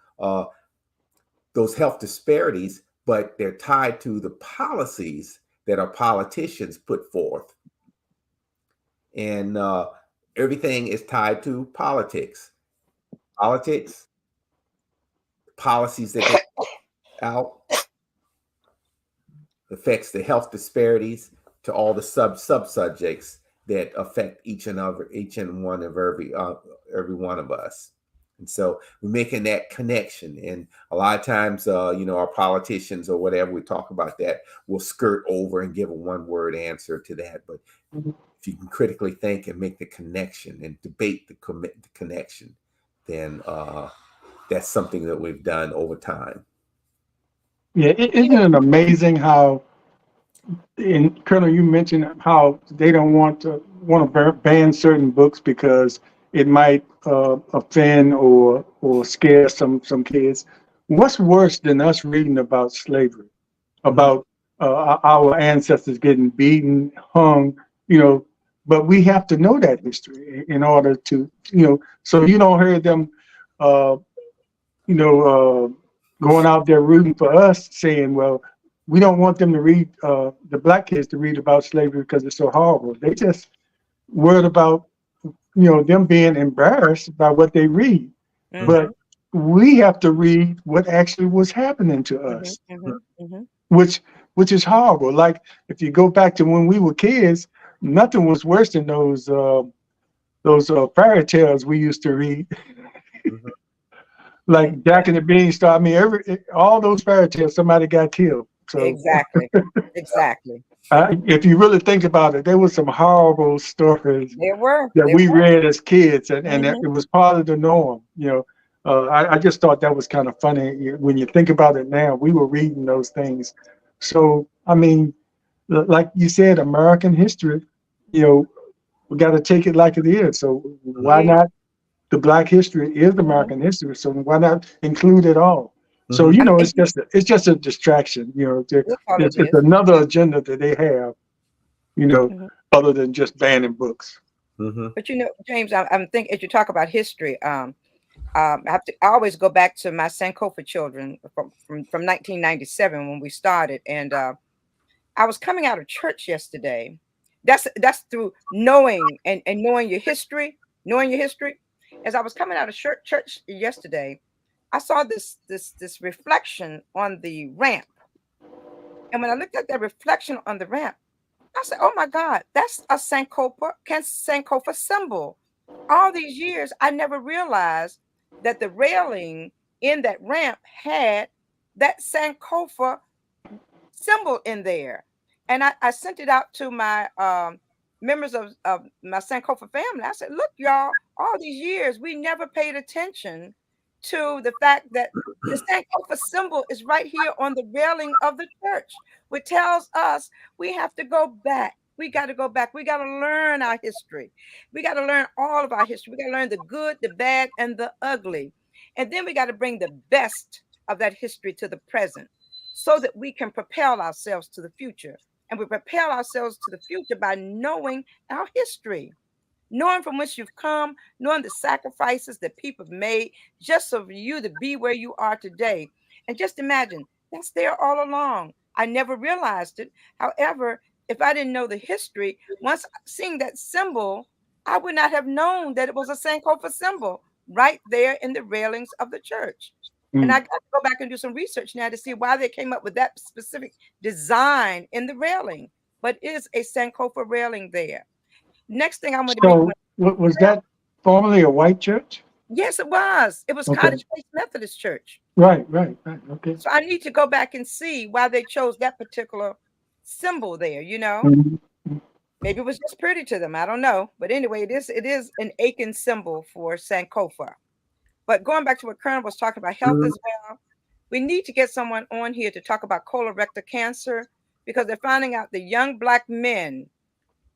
those health disparities, but they're tied to the policies that our politicians put forth. And everything is tied to politics. Politics, policies that they out affects the health disparities to all the sub-subjects that affect each and one of every one of us. And so we're making that connection. And a lot of times, our politicians or whatever, we talk about that, will skirt over and give a one-word answer to that. But if you can critically think and make the connection and debate the connection, then that's something that we've done over time. Yeah, isn't it amazing how, and Colonel, you mentioned how they don't want to ban certain books because it might offend or scare some kids. What's worse than us reading about slavery, about our ancestors getting beaten, hung, but we have to know that history in order to, so you don't hear them, going out there rooting for us, saying, well, we don't want them to read, the black kids to read about slavery because it's so horrible. They just worried about, them being embarrassed by what they read. But we have to read what actually was happening to us, which is horrible. Like, if you go back to when we were kids, nothing was worse than those fairy tales we used to read. Like Jack and the Beanstalk. I mean, all those fairy tales, somebody got killed. So Exactly. if you really think about it, there were some horrible stories that we read as kids, and it was part of the norm. I just thought that was kind of funny when you think about it now. We were reading those things. So, I mean, like you said, American history, we got to take it like it is. So why not? The Black history is American history, so why not include it all? So it's just a distraction. It's another agenda that they have. Other than just banning books. But James, I'm thinking as you talk about history, I always go back to my Sankofa children from 1997 when we started, and I was coming out of church yesterday. That's through knowing and knowing your history, As I was coming out of church yesterday, I saw this reflection on the ramp, and when I looked at that reflection on the ramp, I said, "Oh my God, that's a Sankofa symbol." All these years, I never realized that the railing in that ramp had that Sankofa symbol in there. And I sent it out to my members of my Sankofa family. I said, look, y'all, all these years, we never paid attention to the fact that the Sankofa symbol is right here on the railing of the church, which tells us we have to go back. We got to go back. We got to learn our history. We got to learn all of our history. We got to learn the good, the bad, and the ugly. And then we got to bring the best of that history to the present so that we can propel ourselves to the future. And we propel ourselves to the future by knowing our history, knowing from whence you've come, knowing the sacrifices that people have made just so for you to be where you are today. And just imagine, that's there all along. I never realized it. However, if I didn't know the history, once seeing that symbol, I would not have known that it was a Sankofa symbol right there in the railings of the church. And I got to go back and do some research now to see why they came up with that specific design in the railing. But it is a Sankofa railing there. Next thing I'm going to So was that formerly a white church? Yes, it was. It was Okay. Cottage Place Methodist Church. Right. Okay. So I need to go back and see why they chose that particular symbol there, you know. Mhm. Maybe it was just pretty to them. I don't know. But anyway, it is an Aiken symbol for Sankofa. But going back to what Colonel was talking about, health Mhm. as well, we need to get someone on here to talk about colorectal cancer because they're finding out the young Black men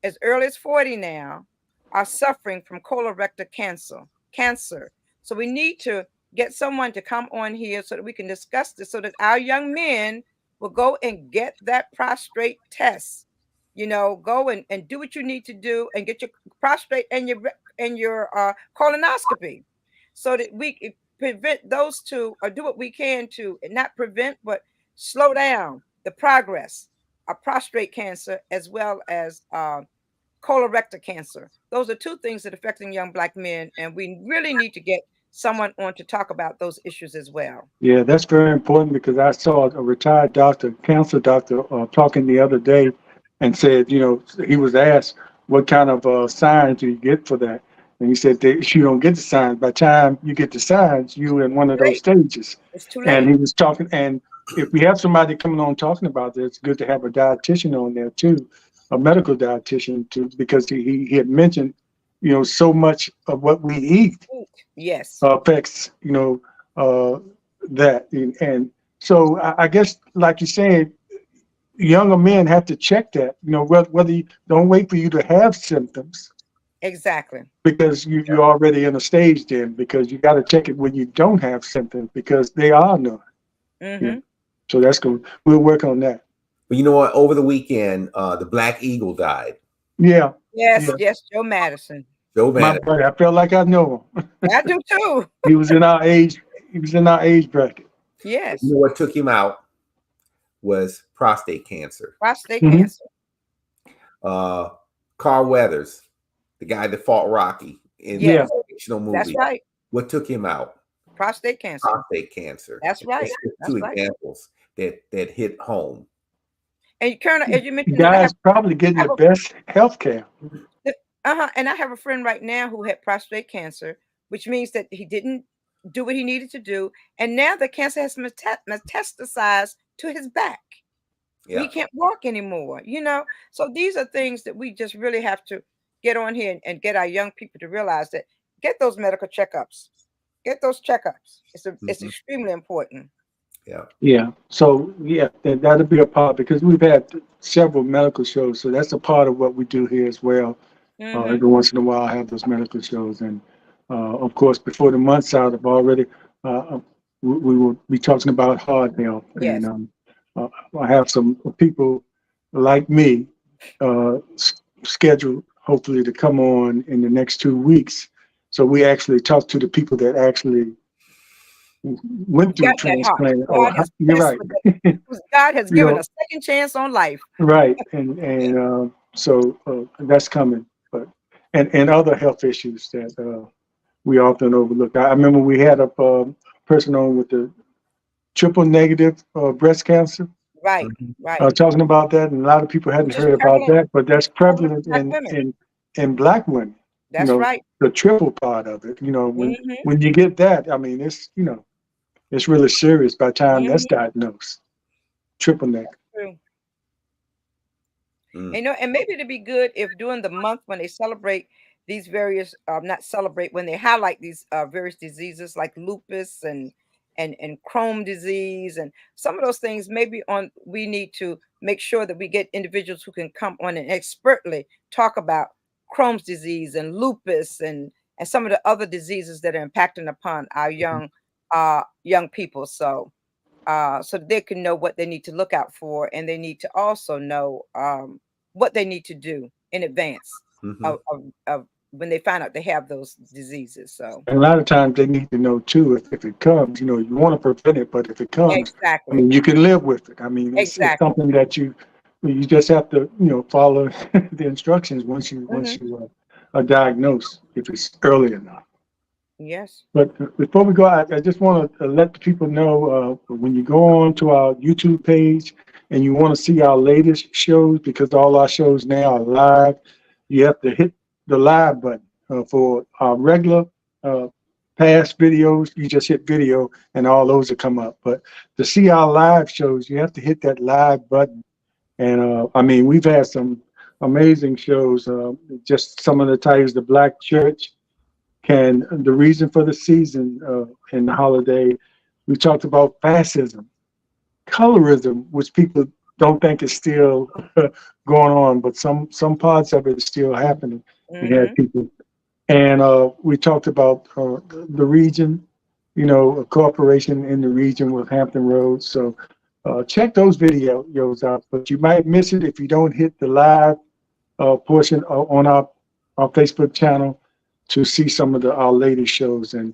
as early as 40 now are suffering from colorectal cancer. So we need to get someone to come on here so that we can discuss this so that our young men will go and get that prostate test. You know, go and do what you need to do and get your prostate and your colonoscopy so that we can prevent those two or do what we can to not prevent but slow down the progress of prostate cancer as well as colorectal cancer. Those are two things that are affecting young Black men, and we really need to get someone on to talk about those issues as well. Yeah, that's very important because I saw a retired doctor, cancer doctor, talking the other day and said, he was asked what kind of signs do you get for that? And he said that you don't get the signs. By the time you get the signs, you're in one of those Late. stages. It's too And late. he was talking, and if we have somebody coming on talking about this, it's good to have a dietitian on there too, a medical dietitian too, because he had mentioned, so much of what we eat Yes. affects, uh, that. And so I guess, like you said, younger men have to check that, whether you don't wait for you to have symptoms Exactly. because you're already in a stage then, because you got to check it when you don't have symptoms because they are none. Yeah. Mm-hmm. So that's good. We'll work on that. But you know what? Over the weekend, the Black Eagle died. Yeah. Yes, Yeah. yes, Joe Madison. Joe My Madison. buddy, I felt like I know him. I do too. He was in our age bracket. Yes. You know what took him out was prostate cancer. Prostate Mhm. cancer. Carl Weathers, the guy that fought Rocky in Yeah. the fictional movie. That's right. What took him out? Prostate cancer. Prostate cancer. That's right. That's two That's right. examples that hit home. And Colonel, as you The mentioned, that I guy's probably getting the best health care. and I have a friend right now who had prostate cancer, which means that he didn't do what he needed to do, and now the cancer has metastasized to his back. Yeah. He can't walk anymore, So these are things that we just really have to get on here and get our young people to realize that get those medical checkups. Get those checkups. It's extremely important. Yeah. Yeah. So yeah, that'll be a part because we've had several medical shows. So that's a part of what we do here as well. Mhm. Every once in a while, I have those medical shows, and of course, before the month's out, I've already we will be talking about heart health, Yes. and I have some people like me scheduled, hopefully, to come on in the next 2 weeks. So we actually talk to the people that actually went through Got that heart. transplant. God has You're blessed right. with it. God has You given know, a second chance on life. Right, and so that's coming, but and other health issues that we often overlook. I remember we had a person on with the triple negative breast cancer, Right, right. talking about that, and a lot of people hadn't Which is heard about prevalent that, but that's prevalent prevalent Black women. in Black women. That's right. The triple part of it. Mhm. When you get that, I mean, it's really serious by the time that's diagnosed. Triple negative. True. Mm. And maybe it'd be good if during the month when they celebrate these various, not celebrate, when they highlight these various diseases like lupus and Crohn disease and some of those things, maybe we need to make sure that we get individuals who can come on and expertly talk about Crohn's disease and lupus and some of the other diseases that are impacting upon our young people. So that they can know what they need to look out for, and they need to also know what they need to do in advance of when they find out they have those diseases. So And a lot of times they need to know too, if it comes, you want to prevent it, but if it comes, I exactly, mean, you can live with it. I mean, it's exactly. something that you just have to, follow the instructions once you are diagnosed, if it's early enough. Yes. But before we go, I just want to let the people know when you go on to our YouTube page and you want to see our latest shows, because all our shows now are live, you have to hit the live button. For our regular past videos, you just hit video and all those will come up. But to see our live shows, you have to hit that live button. And I mean, we've had some amazing shows. Just some of the titles, The Black Church, the reason for the season and the holiday. We talked about fascism, colorism, which people don't think is still going on, but some parts of it is still happening. We had people, and we talked about the region, a corporation in the region with Hampton Roads. So check those videos out, but you might miss it if you don't hit the live portion on our Facebook channel to see some of our latest shows. And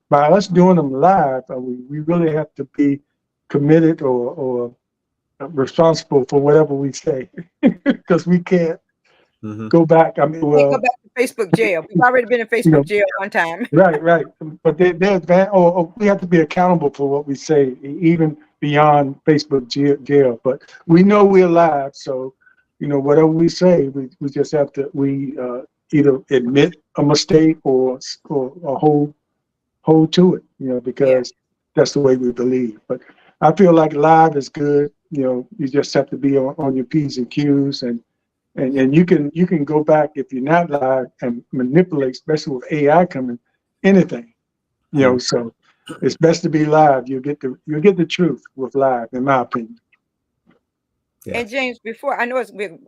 by us doing them live, we really have to be committed or responsible for whatever we say, because we can't go back. I mean, We can't go back to Facebook jail. We've already been in Facebook jail one time. Right. But we have to be accountable for what we say, even beyond Facebook jail. But we know we're live, so whatever we say, we just have to either admit a mistake or hold to it, because that's the way we believe. But I feel like live is good. You just have to be on your P's and Q's, and you can go back if you're not live and manipulate, especially with AI coming, anything. So it's best to be live. You'll get the truth with live, in my opinion. Yeah. And James, before I know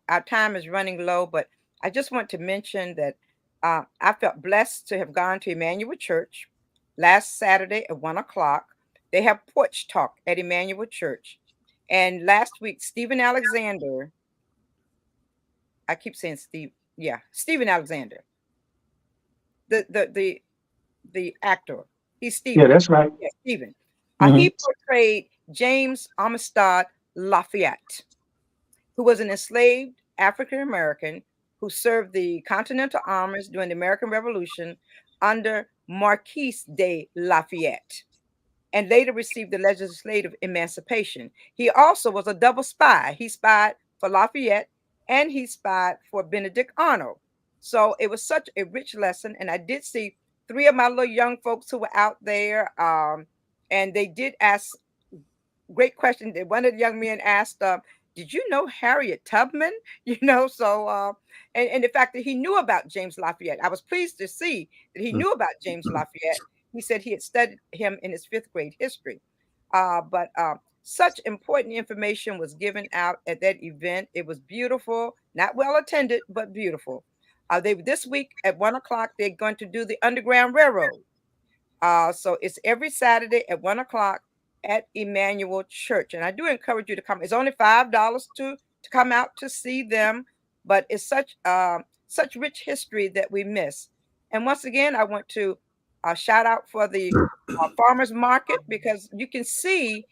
our time is running low, but I just want to mention that I felt blessed to have gone to Emmanuel Church last Saturday at 1:00. They have Porch Talk at Emmanuel Church. And last week, Stephen Alexander, I keep saying Steve. Yeah, Stephen Alexander, the actor. He's Stephen. Yeah, that's right. Yeah, Stephen. He portrayed James Amistad Lafayette, who was an enslaved African American who served the Continental Armies during the American Revolution under Marquis de Lafayette, and later received the legislative emancipation. He also was a double spy. He spied for Lafayette and he spied for Benedict Arnold. So it was such a rich lesson. And I did see 3 of my little young folks who were out there, and they did ask great questions. One of the young men asked, did you know Harriet Tubman? So and the fact that he knew about James Lafayette. I was pleased to see that he knew about James Lafayette. He said he had studied him in his 5th grade history. But such important information was given out at that event. It was beautiful, not well attended, but beautiful. This week at 1:00, they're going to do the Underground Railroad. So it's every Saturday at 1:00 at Emmanuel Church. And I do encourage you to come. It's only $5 to come out to see them, but it's such rich history that we miss. And once again, I want to shout out for the farmers market, because you can see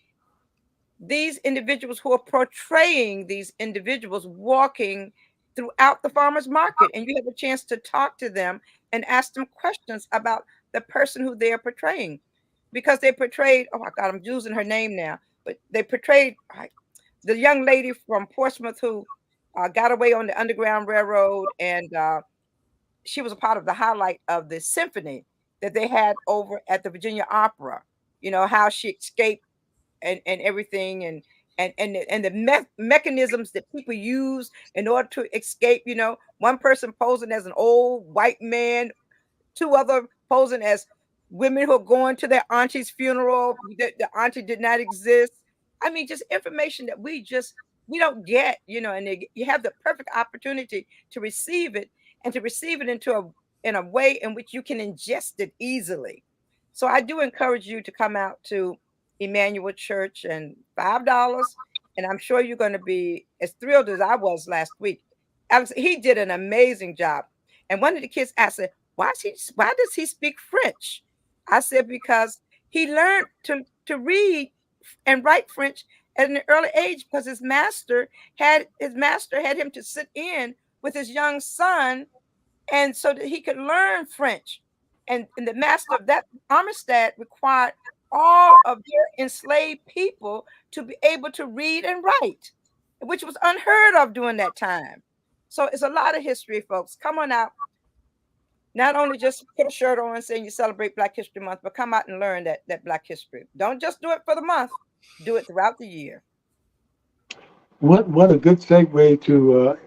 these individuals who are portraying these individuals walking throughout the farmers market, and you have a chance to talk to them and ask them questions about the person who they are portraying, because they portrayed, oh my God, I'm losing her name now, but they portrayed the young lady from Portsmouth who got away on the Underground Railroad, and she was a part of the highlight of the symphony that they had over at the Virginia Opera. How she escaped and everything, and the mechanisms that people use in order to escape. One person posing as an old white man, 2 other posing as women who are going to their auntie's funeral. The auntie did not exist. I mean, just information that we don't get, and you have the perfect opportunity to receive it, and to receive it in a way in which you can ingest it easily. So I do encourage you to come out to Emmanuel Church, and $5, and I'm sure you're going to be as thrilled as I was last week. Alex, he did an amazing job. And one of the kids asked, why does he speak French? I said, because he learned to read and write French at an early age, because his master had him to sit in with his young son, and so that he could learn French. And the master of that Amistad required all of their enslaved people to be able to read and write, which was unheard of during that time. So it's a lot of history, folks. Come on out. not only just put a shirt on saying you celebrate Black History Month, but come out and learn that Black history. Don't just do it for the month. Do it throughout the year. What a good segue to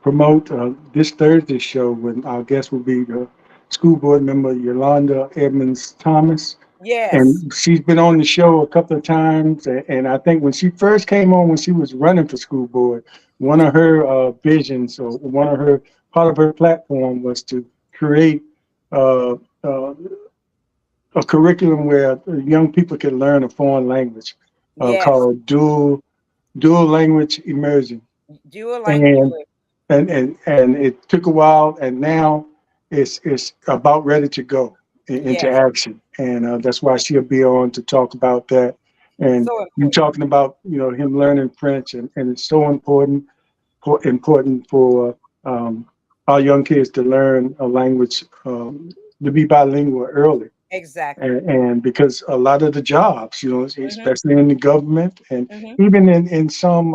promote this Thursday show when our guest will be the school board member Yolanda Edmonds Thomas. Yes. And she's been on the show a couple of times. And I think when she first came on, when she was running for school board, one of her visions or one of her part of her platform was to create uh, a curriculum where young people can learn a foreign language Yes. called dual language immersion. Dual language. And it took a while, and now it's about ready to go into Yes. action, and that's why she'll be on to talk about that. And So you important. talking about him learning French, and it's so important for our young kids to learn a language, to be bilingual early. Exactly. And because a lot of the jobs, especially in the government and Mhm. even in some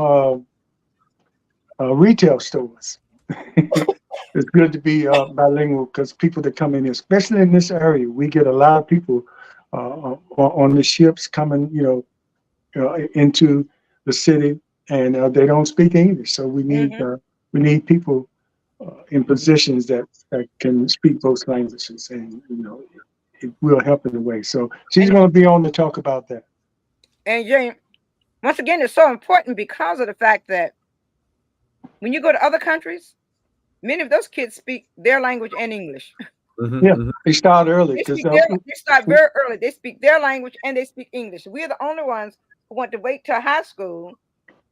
retail stores, it's good to be bilingual because people that come in here, especially in this area, we get a lot of people on the ships coming, into the city, and they don't speak English. So we need people in positions that can speak both languages, and it will help in a way. So she's And going to be on to talk about that. and Jane, once again, it's so important because of the fact that when you go to other countries, many of those kids speak their language and English. Yeah, they start early They because speak they start very early. They speak their language and they speak English. We're the only ones who want to wait till high school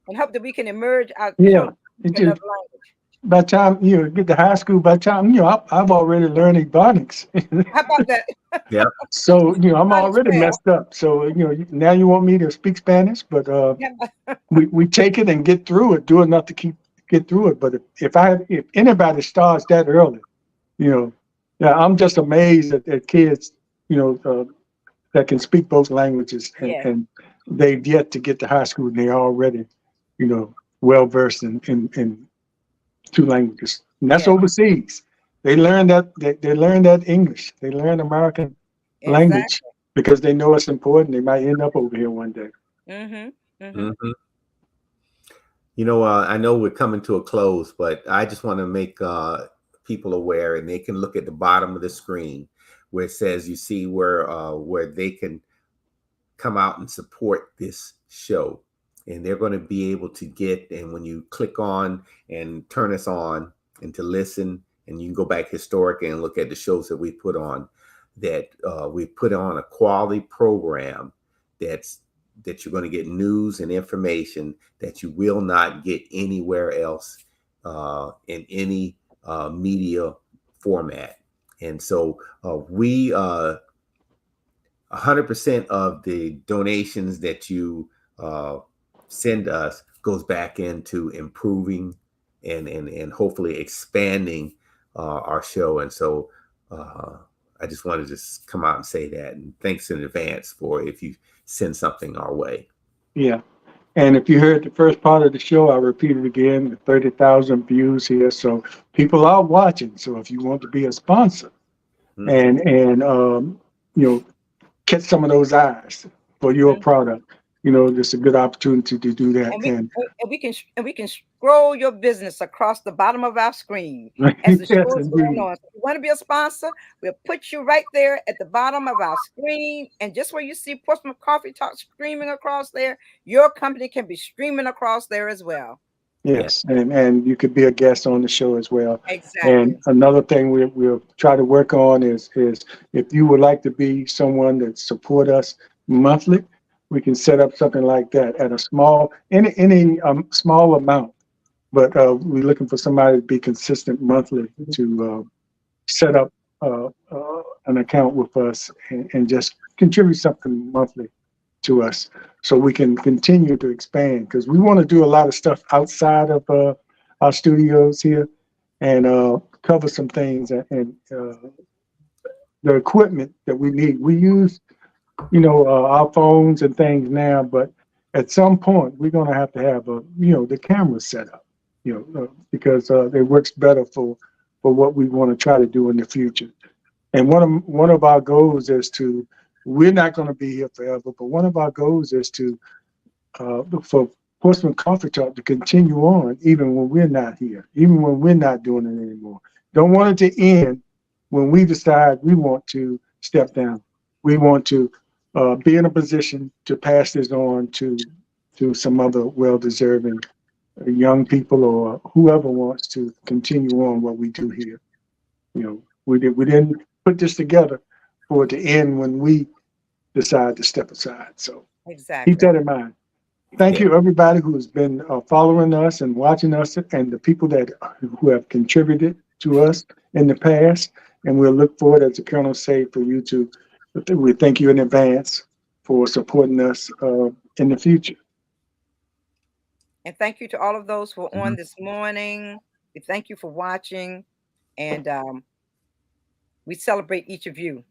and hope that we can emerge our yeah. children to another language. By the time you get to high school, by the time I've already learned Ebonics. How about that? Yeah. So I'm already Well. messed up. So now you want me to speak Spanish, but we take it and get through it, do enough to get through it. But if anybody starts that early, yeah, I'm just amazed at kids, that can speak both languages, Yes. and they've yet to get to high school and they're already, well versed in two languages. And that's Yes. overseas. They learn that English. They learn American language Exactly. because they know it's important. They might end up over here one day. Mm-hmm. Mm-hmm. I know we're coming to a close, but I just want to make people aware, and they can look at the bottom of the screen where it says, you see where they can come out and support this show. And they're going to be able to get, and when you click on and turn us on and to listen, and you can go back historically and look at the shows that we put on, that we put on a quality program that you're going to get news and information that you will not get anywhere else in any media format. And so we 100% of the donations that you send us goes back into improving and hopefully expanding our show. And so I just wanted to just come out and say that, and thanks in advance for if you send something our way. Yeah. And if you heard the first part of the show, I repeat it again, the 30,000 views here. So people are watching. So if you want to be a sponsor and catch some of those eyes for your product, it's a good opportunity to do that. And we can scroll your business across the bottom of our screen as the yes, show is going on. So if you want to be a sponsor, we'll put you right there at the bottom of our screen, and just where you see Portsmouth Coffee Talk streaming across there, your company can be streaming across there as well. Yes, and you could be a guest on the show as well. Exactly. And another thing we'll try to work on is if you would like to be someone that support us monthly, we can set up something like that at a small small amount. But we're looking for somebody to be consistent monthly to set up an account with us and just contribute something monthly to us so we can continue to expand, because we want to do a lot of stuff outside of our studios here and cover some things and the equipment that we need. We use, our phones and things now, but at some point we're going to have the camera set up, because it works better for for what we want to try to do in the future. And one of our goals is to, we're not going to be here forever, but one of our goals is to, for Portsmouth Coffee Talk to continue on even when we're not here, even when we're not doing it anymore. Don't want it to end when we decide we want to step down. We want to be in a position to pass this on to some other well-deserving young people or whoever wants to continue on what we do here. You know, we didn't put this together for it to end when we decide to step aside. So keep that in mind. Thank you, everybody who has been following us and watching us, and the people who have contributed to us in the past. And we'll look forward, as the Colonel said, for you to. We thank you in advance for supporting us in the future. And thank you to all of those who are on this morning. We thank you for watching, and we celebrate each of you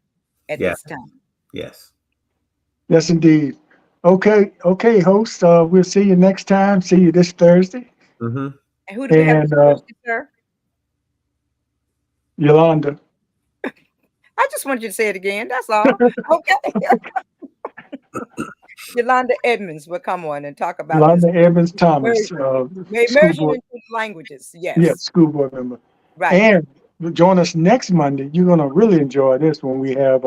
at this time. Yes. Yes, indeed. Okay, host. We'll see you next time. See you this Thursday. And who do we have this Thursday, sir? Yolanda. I just wanted you to say it again. That's all. Okay. Yolanda Edmonds will come on and talk about Yolanda Edmonds Thomas. Immersion into languages. Yes. Yes, school board member. Right. And join us next Monday. You're going to really enjoy this when we have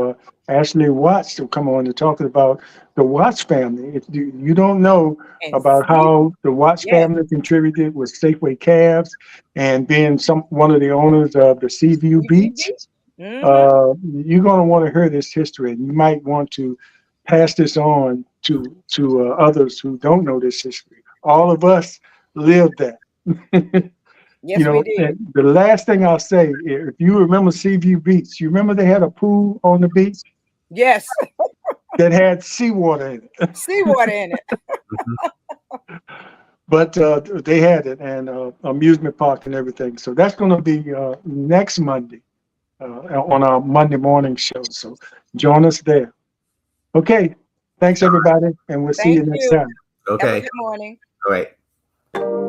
Ashley Watts to come on to talk about the Watts family. If you don't know about how the Watts family contributed with Safeway Cabs and being one of the owners of the Seaview Beach, you're going to want to hear this history. And you might want to pass this on to others who don't know this history. All of us lived that. Yes, we did. The last thing I'll say, if you remember Seaview Beach, you remember they had a pool on the beach? Yes. That had seawater in it. Seawater in it. But they had it, and amusement park and everything. So that's going to be next Monday on our Monday morning show. So join us there. Okay. Thanks, everybody. And we'll see you next time. Okay. Have a good morning. All right.